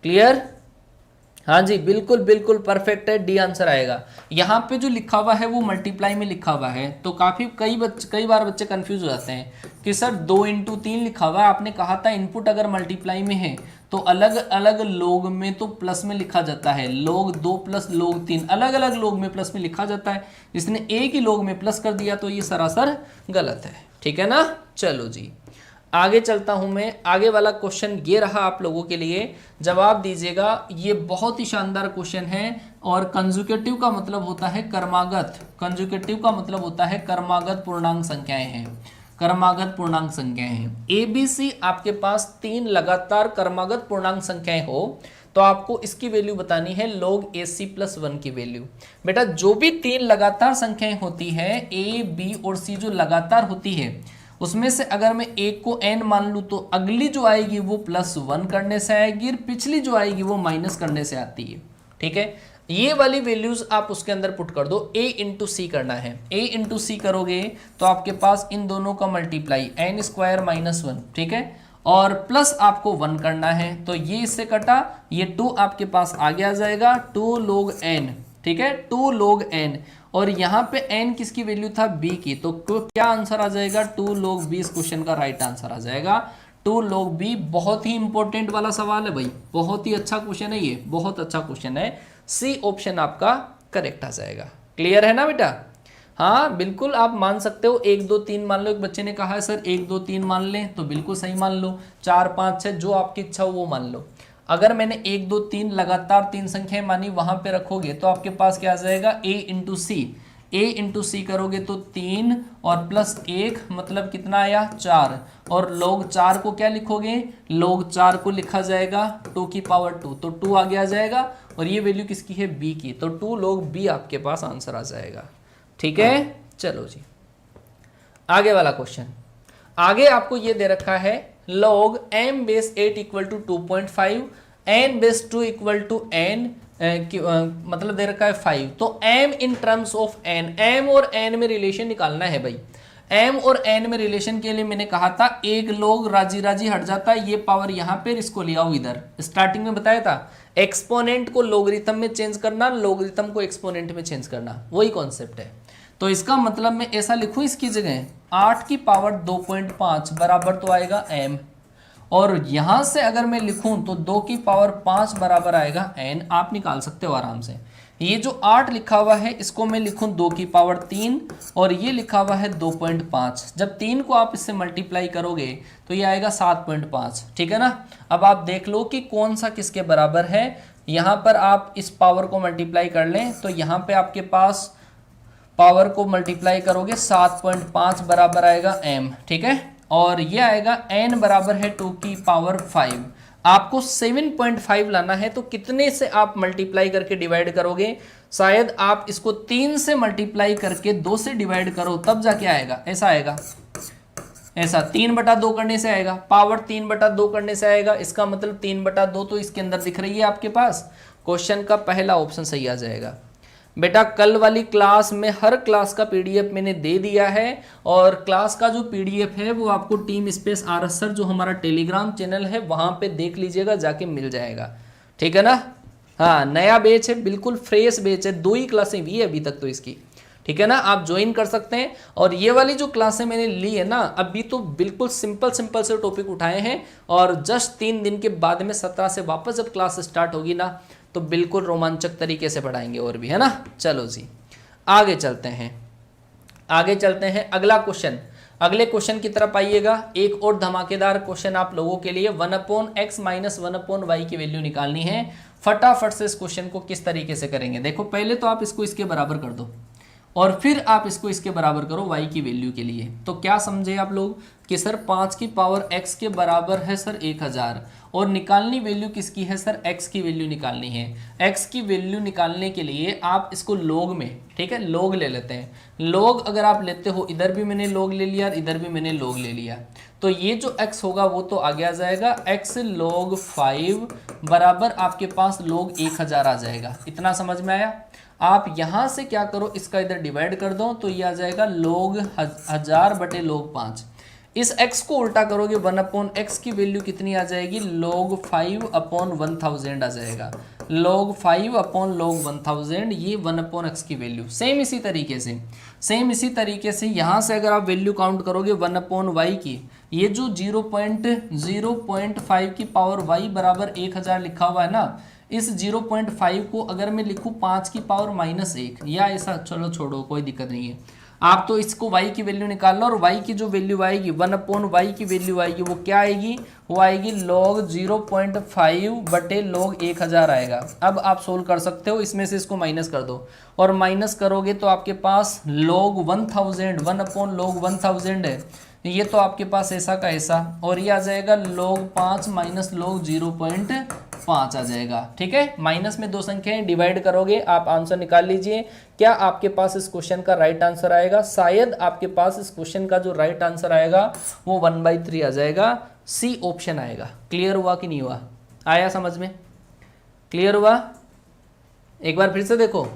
क्लियर, हाँ जी बिल्कुल बिल्कुल परफेक्ट है, डी आंसर आएगा। यहाँ पे जो लिखा हुआ है वो मल्टीप्लाई में लिखा हुआ है, तो कई बार बच्चे कंफ्यूज हो जाते हैं कि सर 2 इंटू 3 लिखा हुआ है, आपने कहा था इनपुट अगर मल्टीप्लाई में है तो अलग अलग लोग में तो प्लस में लिखा जाता है, log 2 प्लस log 3 अलग अलग लोग में प्लस में लिखा जाता है, इसने एक ही लोग में प्लस कर दिया, तो ये सरासर गलत है, ठीक है ना। चलो जी आगे चलता हूं मैं। आगे वाला क्वेश्चन ये रहा आप लोगों के लिए, जवाब दीजिएगा। ये बहुत ही शानदार क्वेश्चन है, और कंजुकेटिव का मतलब होता है क्रमागत, कंजुकेटिव का मतलब होता है क्रमागत पूर्णांक संख्याएं हैं, क्रमागत पूर्णांक संख्याएं हैं। ABC आपके पास 3 लगातार क्रमागत पूर्णांक संख्याएं हो तो आपको इसकी वैल्यू बतानी है log AC प्लस 1 की वैल्यू। बेटा जो भी 3 लगातार संख्याएं होती है A B और C जो लगातार होती है उसमें से अगर मैं एक को n मान लूँ तो अगली जो आएगी वो +1 करने से आएगी और पिछली जो आएगी वो माइनस करने से आती है। ठीक है, ये वाली वैल्यूज आप उसके अंदर पुट कर दो। a इंटू सी करना है, a इंटू सी करोगे तो आपके पास इन दोनों का मल्टीप्लाई n² -1, ठीक है, और प्लस आपको 1 करना है, तो ये इससे कटा, ये 2 आपके पास आगे आ जाएगा, 2 log n, ठीक है, 2 log n, और यहाँ पे n किसकी वैल्यू था, b की, तो क्या आंसर आ जाएगा, 2 log b इस क्वेश्चन का राइट आंसर आ जाएगा। 2 log b बहुत ही इंपॉर्टेंट वाला सवाल है भाई, बहुत ही अच्छा क्वेश्चन है, ये बहुत अच्छा क्वेश्चन है, सी ऑप्शन आपका करेक्ट आ जाएगा। क्लियर है ना बेटा? हाँ बिल्कुल, आप मान सकते हो 1 2 3 मान लो। एक बच्चे ने कहा है सर 1 2 3 मान लें, तो बिल्कुल सही मान लो। 4 5 6 जो आपकी इच्छा हो वो मान लो। अगर मैंने 1 2 3 लगातार 3 संख्याएं मानी, वहां पे रखोगे तो आपके पास क्या आ जाएगा, a into C. a into C करोगे तो 3 और +1 मतलब कितना आया, 4, और log 4 को क्या लिखोगे, log 4 को लिखा जाएगा 2 की पावर 2, तो 2 आगे आ जाएगा, और ये वैल्यू किसकी है, b की, तो 2 log b आपके पास आंसर आ जाएगा। ठीक है, चलो जी आगे वाला क्वेश्चन। आगे आपको ये दे रखा है log m/8 = 2.5, n/2 = n, मतलब दे रखा है 5, तो m in terms of n, m और n में रिलेशन निकालना है भाई। m और n में रिलेशन के लिए मैंने कहा था एक log राजी राजी हट जाता है, ये पावर यहाँ पे, इसको ले आओ इधर, स्टार्टिंग में बताया था, एक्सपोनेंट को लोगरिथम में चेंज करना, लोगरिथम को एक्सपोनेंट में चेंज करना, वही कॉन्सेप्ट है। तो इसका मतलब मैं ऐसा लिखूं इसकी जगह 8 की पावर 2.5 बराबर तो आएगा m, और यहां से अगर मैं लिखूं तो 2 की पावर 5 बराबर आएगा n। आप निकाल सकते हो आराम से। ये जो 8 लिखा हुआ है इसको मैं लिखूं 2 की पावर 3, और ये लिखा हुआ है 2.5, जब 3 को आप इससे मल्टीप्लाई करोगे तो ये आएगा 7.5, ठीक है ना। अब आप देख लो कि कौन सा किसके बराबर है। यहाँ पर आप इस पावर को मल्टीप्लाई कर लें तो यहाँ पे आपके पास पावर को मल्टीप्लाई करोगे 7.5 बराबर आएगा m, ठीक है, और ये आएगा n बराबर है 2 की पावर 5। आपको 7.5 लाना है, तो कितने से आप मल्टीप्लाई करके डिवाइड करोगे, शायद आप इसको 3 से मल्टीप्लाई करके 2 से डिवाइड करो तब जाके आएगा, ऐसा आएगा, ऐसा 3/2 करने से आएगा, पावर 3/2 करने से आएगा। इसका मतलब 3/2 तो इसके अंदर दिख रही है आपके पास। क्वेश्चन का पहला ऑप्शन सही आ जाएगा। बेटा कल वाली क्लास में हर क्लास का पीडीएफ मैंने दे दिया है, और क्लास का जो पीडीएफ है वो आपको टीम स्पेस आरएस सर जो हमारा टेलीग्राम चैनल है वहाँ पे देख लीजिएगा, जाके मिल जाएगा, ठीक है ना। हाँ नया बैच है, बिल्कुल फ्रेश बैच है, 2 ही क्लासें हुई है अभी तक तो इसकी, ठीक है ना, आप ज्वाइन कर सकते हैं। और ये वाली जो क्लासें मैंने ली है ना, अभी तो बिल्कुल सिंपल से टॉपिक उठाए हैं, और जस्ट 3 दिन के बाद में 17 से वापस जब क्लास स्टार्ट होगी ना तो बिल्कुल रोमांचक तरीके से पढ़ाएंगे और भी, है ना। चलो जी आगे चलते हैं, अगला क्वेश्चन, अगले क्वेश्चन की तरफ आइएगा। एक और धमाकेदार क्वेश्चन आप लोगों के लिए, 1/x - 1/y की वैल्यू निकालनी है। फटाफट से इस क्वेश्चन को किस तरीके से करेंगे, देखो पहले तो आप इसको इसके बराबर कर दो, और फिर आप इसको इसके बराबर करो y की वैल्यू के लिए। तो क्या समझे आप लोग कि सर 5 की पावर x के बराबर है सर 1000, और निकालनी वैल्यू किसकी है सर, x की वैल्यू निकालनी है। x की वैल्यू निकालने के लिए आप इसको log में, ठीक है, log ले लेते हैं। log अगर आप लेते हो, इधर भी मैंने log ले लिया और इधर भी मैंने log ले लिया, तो ये जो x होगा वो तो आगे आ जाएगा, x log 5 बराबर आपके पास log 1000 आ जाएगा। इतना समझ में आया। आप यहाँ से क्या करो, इसका इधर डिवाइड कर दो तो ये आ जाएगा log 1000 बटे log 5। इस x को उल्टा करोगे 1/x की वैल्यू कितनी आ जाएगी, log 5/1000 आ जाएगा। log 5/log 1000 ये 1/x की वैल्यू। सेम इसी तरीके से यहाँ से अगर आप वैल्यू काउंट करोगे 1/y की, ये जो 0.5 की पावर y बराबर 1000 लिखा हुआ है ना, इस 0.5 को अगर मैं लिखूँ 5 की पावर -1 या ऐसा, चलो छोड़ो कोई दिक्कत नहीं है, आप तो इसको y की वैल्यू निकालना, और y की जो वैल्यू आएगी 1/y की वैल्यू आएगी वो क्या आएगी, वो आएगी log 0.5 बटे log 1000 आएगा। अब आप सोल्व कर सकते हो, इसमें से इसको माइनस कर दो, और माइनस करोगे तो आपके पास log 1000 1/log 1000 है, ये तो आपके पास ऐसा का ऐसा, और ये आ जाएगा log 5 - log 0.5, 5 आ जाएगा। ठीक है, माइनस में दो संख्याएं डिवाइड करोगे आप आंसर निकाल लीजिए। क्या आपके पास इस क्वेश्चन का राइट आंसर आएगा? शायद आपके पास इस क्वेश्चन का जो राइट आंसर आएगा वो 1/3 आ जाएगा, सी ऑप्शन आएगा। क्लियर हुआ कि नहीं हुआ? आया समझ में? क्लियर हुआ? एक बार फिर से देखो,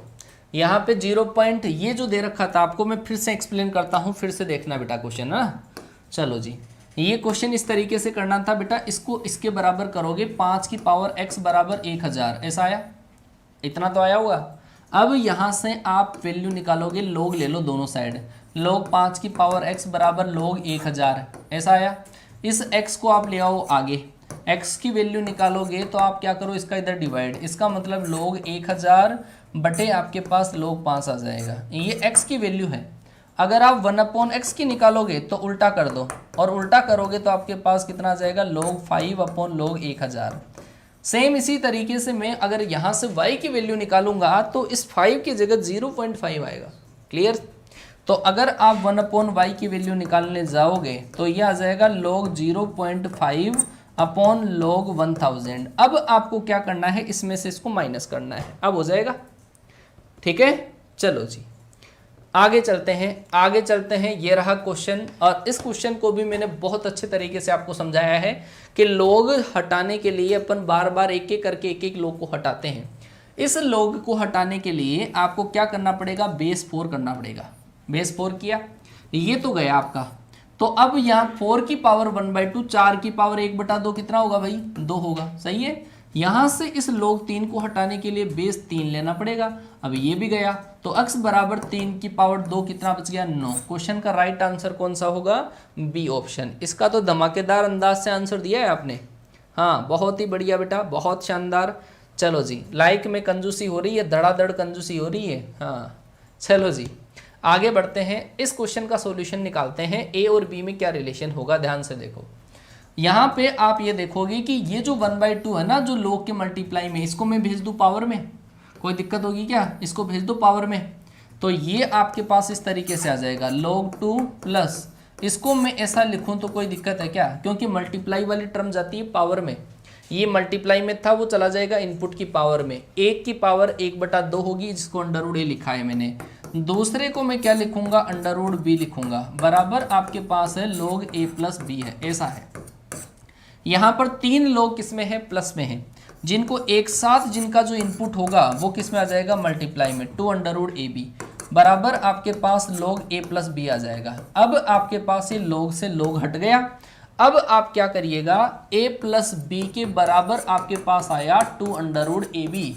यहाँ पे 0 पॉइंट ये जो दे रखा था आपको, मैं फिर से एक्सप्लेन करता हूँ, फिर से देखना बेटा क्वेश्चन ना। चलो जी, ये क्वेश्चन इस तरीके से करना था बेटा, इसको इसके बराबर करोगे 5 की पावर x बराबर 1000, ऐसा आया? इतना तो आया होगा। अब यहाँ से आप वैल्यू निकालोगे, लोग ले लो दोनों साइड, लोग 5 की पावर x बराबर लोग 1000, ऐसा आया। इस x को आप ले आओ आगे, x की वैल्यू निकालोगे तो आप क्या करो, इसका इधर डिवाइड, इसका मतलब लोग 1000 बटे आपके पास लोग 5 आ जाएगा। ये x की वैल्यू है। अगर आप 1/x की निकालोगे तो उल्टा कर दो, और उल्टा करोगे तो आपके पास कितना आ जाएगा, लोग 5/लोग 1000। सेम इसी तरीके से मैं अगर यहाँ से y की वैल्यू निकालूंगा तो इस 5 की जगह 0.5 आएगा। क्लियर? तो अगर आप 1/y की वैल्यू निकालने जाओगे तो यह आ जाएगा लोग 0.5/लोग 1000। अब आपको क्या करना है, इसमें से इसको माइनस करना है, अब हो जाएगा। ठीक है, चलो जी आगे चलते हैं। ये रहा क्वेश्चन, और इस क्वेश्चन को भी मैंने बहुत अच्छे तरीके से आपको समझाया है कि लोग हटाने के लिए अपन बार बार एक एक करके एक लोग को हटाते हैं। इस लोग को हटाने के लिए आपको क्या करना पड़ेगा, बेस 4 करना पड़ेगा। बेस 4 किया, ये तो गया आपका। तो अब यहाँ 4 की पावर 1/2, 4 की पावर 1/2 कितना होगा भाई, 2 होगा। सही है। यहाँ से इस लोग 3 को हटाने के लिए बेस 3 लेना पड़ेगा। अब ये भी गया, तो x बराबर 3 की पावर 2 कितना बच गया, 9। क्वेश्चन का राइट आंसर कौन सा होगा, बी ऑप्शन। इसका तो धमाकेदार अंदाज से आंसर दिया है आपने। हाँ, बहुत ही बढ़िया बेटा, बहुत शानदार। चलो जी, लाइक में कंजूसी हो रही है, धड़ाधड़ कंजूसी हो रही है। हाँ चलो जी आगे बढ़ते हैं। इस क्वेश्चन का सॉल्यूशन निकालते हैं, ए और बी में क्या रिलेशन होगा। ध्यान से देखो, यहाँ पे आप ये देखोगे कि ये जो 1/2 है ना, जो लोग के मल्टीप्लाई में, इसको मैं भेज दूँ पावर में, कोई दिक्कत होगी क्या? इसको भेज दो पावर में, तो ये आपके पास इस तरीके से आ जाएगा, log 2 प्लस, इसको मैं ऐसा लिखूं तो कोई दिक्कत है क्या? क्योंकि मल्टीप्लाई वाली टर्म जाती है पावर में, ये मल्टीप्लाई में था वो चला जाएगा इनपुट की पावर में। 1 की पावर 1/2 होगी, जिसको अंडर ए लिखा है मैंने। दूसरे को मैं क्या लिखूंगा, अंडर बी लिखूंगा, बराबर आपके पास है log a प्लस बी है, ऐसा है। यहाँ पर 3 लोग किसमें है, प्लस में है, जिनको एक साथ जिनका जो इनपुट होगा वो किस में आ जाएगा, मल्टीप्लाई में, 2√ab बराबर आपके पास log a प्लस बी आ जाएगा। अब आपके पास ये log से log हट गया। अब आप क्या करिएगा, a प्लस बी के बराबर आपके पास आया 2√ab।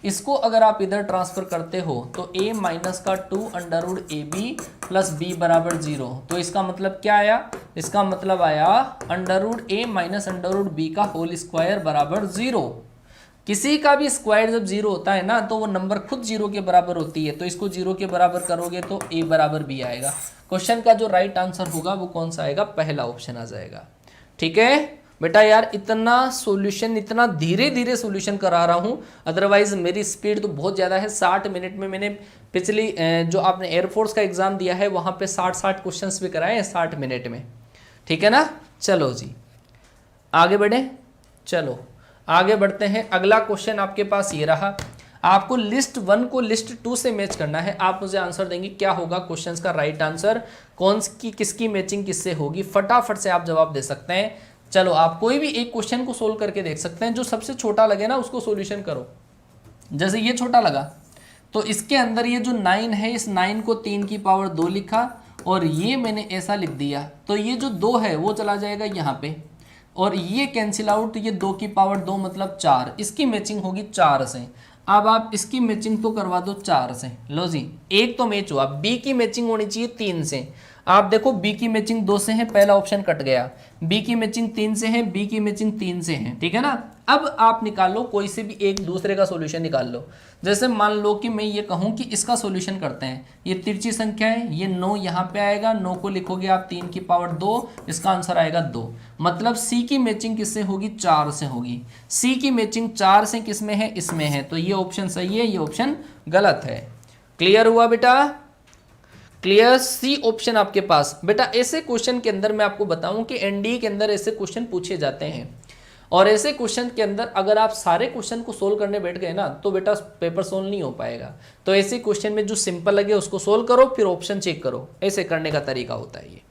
इसको अगर आप इधर ट्रांसफर करते हो तो a माइनस का 2√ab प्लस b बराबर 0। तो इसका मतलब क्या आया, इसका मतलब आया √a माइनस √b का होल स्क्वायर बराबर 0। किसी का भी स्क्वायर जब 0 होता है ना, तो वो नंबर खुद 0 के बराबर होती है। तो इसको 0 के बराबर करोगे तो a बराबर b आएगा। क्वेश्चन का जो राइट आंसर होगा वो कौन सा आएगा, पहला ऑप्शन आ जाएगा। ठीक है बेटा, यार इतना सॉल्यूशन, इतना धीरे धीरे सॉल्यूशन करा रहा हूँ, अदरवाइज मेरी स्पीड तो बहुत ज़्यादा है। 60 मिनट में मैंने पिछली जो आपने एयरफोर्स का एग्ज़ाम दिया है वहाँ पे 60 क्वेश्चंस भी कराए हैं 60 मिनट में। ठीक है ना, चलो जी आगे बढ़े। चलो आगे बढ़ते हैं। अगला क्वेश्चन आपके पास ये रहा, आपको लिस्ट 1 को लिस्ट 2 से मैच करना है। आप मुझे आंसर देंगे क्या होगा क्वेश्चंस का राइट आंसर, कौन की किसकी मैचिंग किससे होगी, फटाफट से आप जवाब दे सकते हैं। चलो आप कोई भी एक क्वेश्चन को सोल्व करके देख सकते हैं, जो सबसे छोटा लगे ना उसको सॉल्यूशन करो। जैसे ये छोटा लगा तो इसके अंदर ये जो 9 है, इस 9 को 3 की पावर 2 लिखा और ये मैंने ऐसा लिख दिया, तो ये जो 2 है वो चला जाएगा यहाँ पे और ये कैंसिल आउट, ये 2 की पावर 2 मतलब 4, इसकी मैचिंग होगी 4 से। अब आप इसकी मैचिंग तो करवा दो 4 से, लो जी एक तो मैच हुआ। बी की मैचिंग होनी चाहिए 3 से। आप देखो बी की मैचिंग 2 से है, पहला ऑप्शन कट गया। बी की मैचिंग 3 से है, बी की मैचिंग 3 से है, ठीक है ना। अब आप निकालो कोई से भी एक दूसरे का सॉल्यूशन निकाल लो। जैसे मान लो कि मैं ये कहूँ कि इसका सॉल्यूशन करते हैं, ये तिरछी संख्या है, ये 9 यहाँ पे आएगा, 9 को लिखोगे आप 3 की पावर 2, इसका आंसर आएगा 2। मतलब सी की मैचिंग किससे होगी, 4 से होगी। सी की मैचिंग 4 से किस में है, इसमें है, तो ये ऑप्शन सही है, ये ऑप्शन गलत है। क्लियर हुआ बेटा, क्लियर। सी ऑप्शन आपके पास। बेटा ऐसे क्वेश्चन के अंदर मैं आपको बताऊं कि एनडीए के अंदर ऐसे क्वेश्चन पूछे जाते हैं और ऐसे क्वेश्चन के अंदर अगर आप सारे क्वेश्चन को सोल्व करने बैठ गए ना तो बेटा पेपर सोल्व नहीं हो पाएगा। तो ऐसे क्वेश्चन में जो सिंपल लगे उसको सोल्व करो, फिर ऑप्शन चेक करो, ऐसे करने का तरीका होता है ये।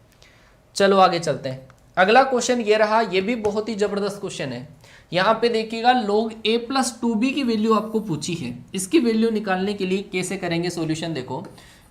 चलो आगे चलते हैं। अगला क्वेश्चन ये रहा, ये भी बहुत ही जबरदस्त क्वेश्चन है। यहाँ पे देखिएगा log a प्लस 2b की वैल्यू आपको पूछी है। इसकी वैल्यू निकालने के लिए कैसे करेंगे सॉल्यूशन, देखो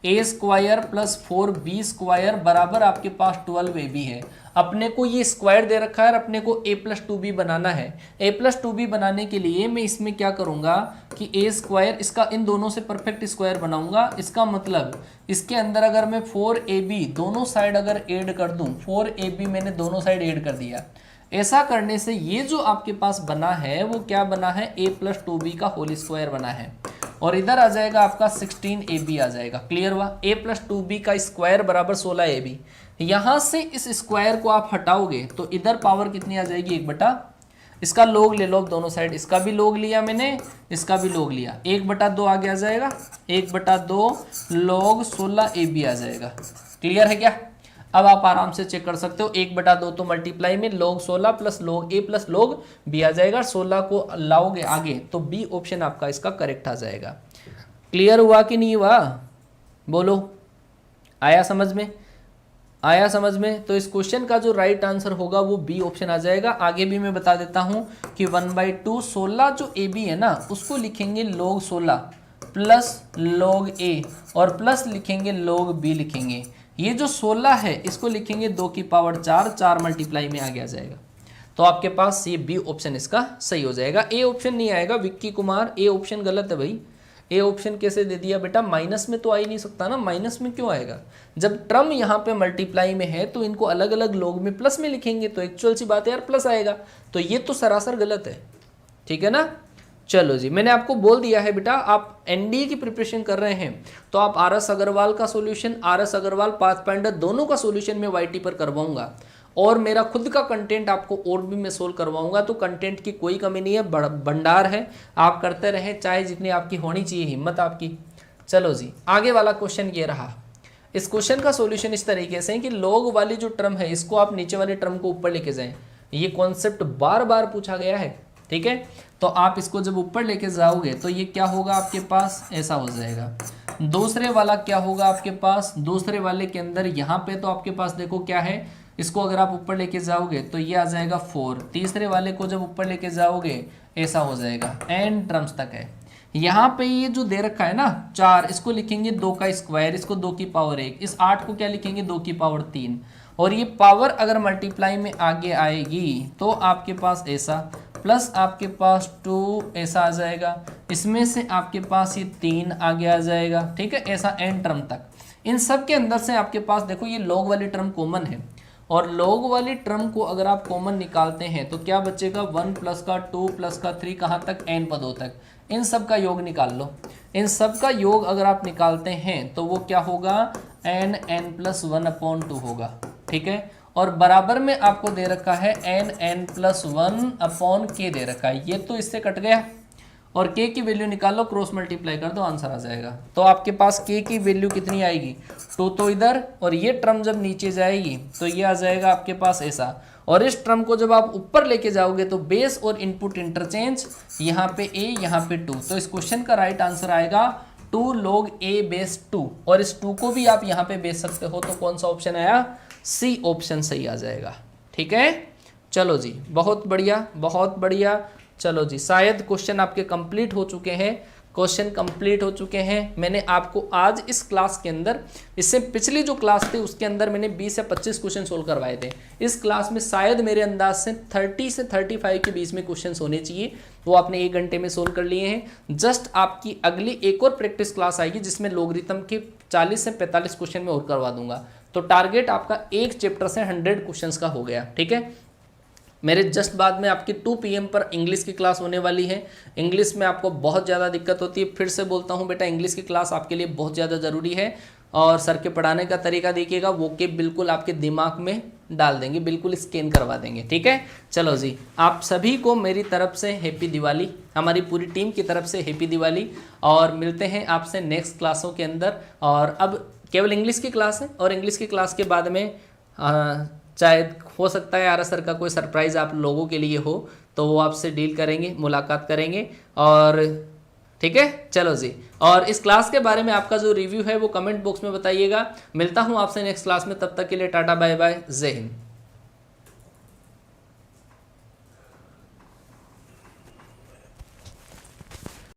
a square plus 4b square बराबर आपके पास 12ab है। अपने को ये स्क्वायर दे रखा है और अपने को a प्लस 2b बनाना है। a प्लस 2b बनाने के लिए मैं इसमें क्या करूँगा कि a स्क्वायर, इसका इन दोनों से परफेक्ट स्क्वायर बनाऊंगा। इसका मतलब इसके अंदर अगर मैं 4ab दोनों साइड अगर ऐड कर दूं, 4ab मैंने दोनों साइड ऐड कर दिया। ऐसा करने से ये जो आपके पास बना है वो क्या बना है, a प्लस 2b का होल स्क्वायर बना है। और इधर आ जाएगा आपका 16ab आ जाएगा। क्लियर हुआ? a प्लस 2b का स्क्वायर बराबर 16ab। यहाँ से इस स्क्वायर को आप हटाओगे तो इधर पावर कितनी आ जाएगी, 1 बटा, इसका लोग ले लो दोनों साइड, इसका भी लोग लिया मैंने, इसका भी लोग लिया, 1 बटा 2 आगे आ जाएगा, 1 बटा 2 लोग 16ab आ जाएगा। क्लियर है क्या? अब आप आराम से चेक कर सकते हो, 1 बटा 2 तो मल्टीप्लाई में लोग 16 प्लस लोग a प्लस लोग b आ जाएगा। 16 को लाओगे आगे तो b ऑप्शन आपका इसका करेक्ट आ जाएगा। क्लियर हुआ कि नहीं हुआ, बोलो, आया समझ में? आया समझ में? तो इस क्वेश्चन का जो राइट आंसर होगा वो बी ऑप्शन आ जाएगा। आगे भी मैं बता देता हूं कि 1/2 16 जो ए बी है ना उसको लिखेंगे log 16 प्लस log a और प्लस लिखेंगे log b लिखेंगे। ये जो 16 है इसको लिखेंगे 2 की पावर 4, 4 मल्टीप्लाई में आगे आ जाएगा। तो आपके पास ये बी ऑप्शन इसका सही हो जाएगा। ए ऑप्शन नहीं आएगा विक्की कुमार, ए ऑप्शन गलत है भाई। ए ऑप्शन कैसे दे दिया बेटा, माइनस में तो आ ही नहीं सकता ना, माइनस में क्यों आएगा? जब टर्म यहाँ पे मल्टीप्लाई में है तो इनको अलग अलग लोग में प्लस में लिखेंगे तो एक्चुअल सी बात है यार प्लस आएगा। तो ये तो सरासर गलत है, ठीक है ना। चलो जी, मैंने आपको बोल दिया है बेटा, आप एनडीए की प्रिपरेशन कर रहे हैं तो आप आरएस अग्रवाल का सॉल्यूशन, आरएस अग्रवाल पाथफाइंडर दोनों का सॉल्यूशन मैं वाईटी पर करवाऊंगा और मेरा खुद का कंटेंट आपको और भी मैं सोल्व करवाऊंगा। तो कंटेंट की कोई कमी नहीं है, भंडार है, आप करते रहें, चाहे जितनी आपकी होनी चाहिए हिम्मत आपकी। चलो जी, आगे वाला क्वेश्चन ये रहा। इस क्वेश्चन का सॉल्यूशन इस तरीके से है कि लॉग वाली जो टर्म है इसको आप नीचे वाले टर्म को ऊपर लेके जाएं। ये कॉन्सेप्ट बार बार पूछा गया है, ठीक है। तो आप इसको जब ऊपर लेके जाओगे तो ये क्या होगा आपके पास, ऐसा हो जाएगा। दूसरे वाला क्या होगा आपके पास, दूसरे वाले के अंदर यहाँ पे तो आपके पास देखो क्या है, इसको अगर आप ऊपर लेके जाओगे तो ये आ जाएगा 4। तीसरे वाले को जब ऊपर लेके जाओगे ऐसा हो जाएगा, n टर्म्स तक है। यहाँ पे ये जो दे रखा है ना 4, इसको लिखेंगे 2 का स्क्वायर, इसको 2 की पावर 1, इस 8 को क्या लिखेंगे 2 की पावर 3। और ये पावर अगर मल्टीप्लाई में आगे आएगी तो आपके पास ऐसा, प्लस आपके पास 2 ऐसा आ जाएगा, इसमें से आपके पास ये 3 आगे आ जाएगा, ठीक है, ऐसा n टर्म तक। इन सब के अंदर से आपके पास देखो ये लॉग वाली टर्म कॉमन है और लॉग वाली टर्म को अगर आप कॉमन निकालते हैं तो क्या बचेगा, 1 प्लस का 2 प्लस का 3 कहाँ तक, n पदों तक। इन सब का योग निकाल लो। इन सब का योग अगर आप निकालते हैं तो वो क्या होगा, n+1/2 होगा, ठीक है। और बराबर में आपको दे रखा है n+1/k दे रखा है, ये तो इससे कट गया। और k की वैल्यू निकालो, क्रॉस मल्टीप्लाई कर दो, आंसर आ जाएगा। तो आपके पास k की वैल्यू कितनी आएगी, 2 तो इधर, और ये टर्म जब नीचे जाएगी तो ये आ जाएगा आपके पास ऐसा। और इस टर्म को जब आप ऊपर लेके जाओगे तो बेस और इनपुट इंटरचेंज, यहाँ पे a यहाँ पे 2, तो इस क्वेश्चन का राइट आंसर आएगा 2 log a बेस 2। और इस 2 को भी आप यहाँ पे बेच सकते हो, तो कौन सा ऑप्शन आया, सी ऑप्शन सही आ जाएगा, ठीक है। चलो जी, बहुत बढ़िया बहुत बढ़िया। चलो जी, शायद क्वेश्चन आपके कंप्लीट हो चुके हैं, क्वेश्चन कंप्लीट हो चुके हैं। मैंने आपको आज इस क्लास के अंदर, इससे पिछली जो क्लास थी उसके अंदर मैंने 20 से 25 क्वेश्चन सोल्व करवाए थे। इस क्लास में शायद मेरे अंदाज से 30 से 35 के बीच में क्वेश्चन होने चाहिए, वो आपने 1 घंटे में सोल्व कर लिए हैं। जस्ट आपकी अगली एक और प्रैक्टिस क्लास आएगी जिसमें लॉगरिथम के 40 से 45 क्वेश्चन में और करवा दूंगा। तो टारगेट आपका एक चैप्टर से 100 क्वेश्चंस का हो गया, ठीक है। मेरे जस्ट बाद में आपकी 2 PM पर इंग्लिश की क्लास होने वाली है। इंग्लिश में आपको बहुत ज़्यादा दिक्कत होती है, फिर से बोलता हूँ बेटा, इंग्लिश की क्लास आपके लिए बहुत ज़्यादा ज़रूरी है। और सर के पढ़ाने का तरीका देखिएगा, वो के बिल्कुल आपके दिमाग में डाल देंगे, बिल्कुल स्कैन करवा देंगे, ठीक है। चलो जी, आप सभी को मेरी तरफ से हैप्पी दिवाली, हमारी पूरी टीम की तरफ से हैप्पी दिवाली। और मिलते हैं आपसे नेक्स्ट क्लासों के अंदर। और अब केवल इंग्लिश की क्लास है, और इंग्लिश की क्लास के बाद में चाहे हो सकता है आर सर का कोई सरप्राइज़ आप लोगों के लिए हो, तो वो आपसे डील करेंगे, मुलाकात करेंगे। और ठीक है, चलो जी। और इस क्लास के बारे में आपका जो रिव्यू है वो कमेंट बॉक्स में बताइएगा। मिलता हूँ आपसे नेक्स्ट क्लास में, तब तक के लिए टाटा बाय बाय, जय हिंद।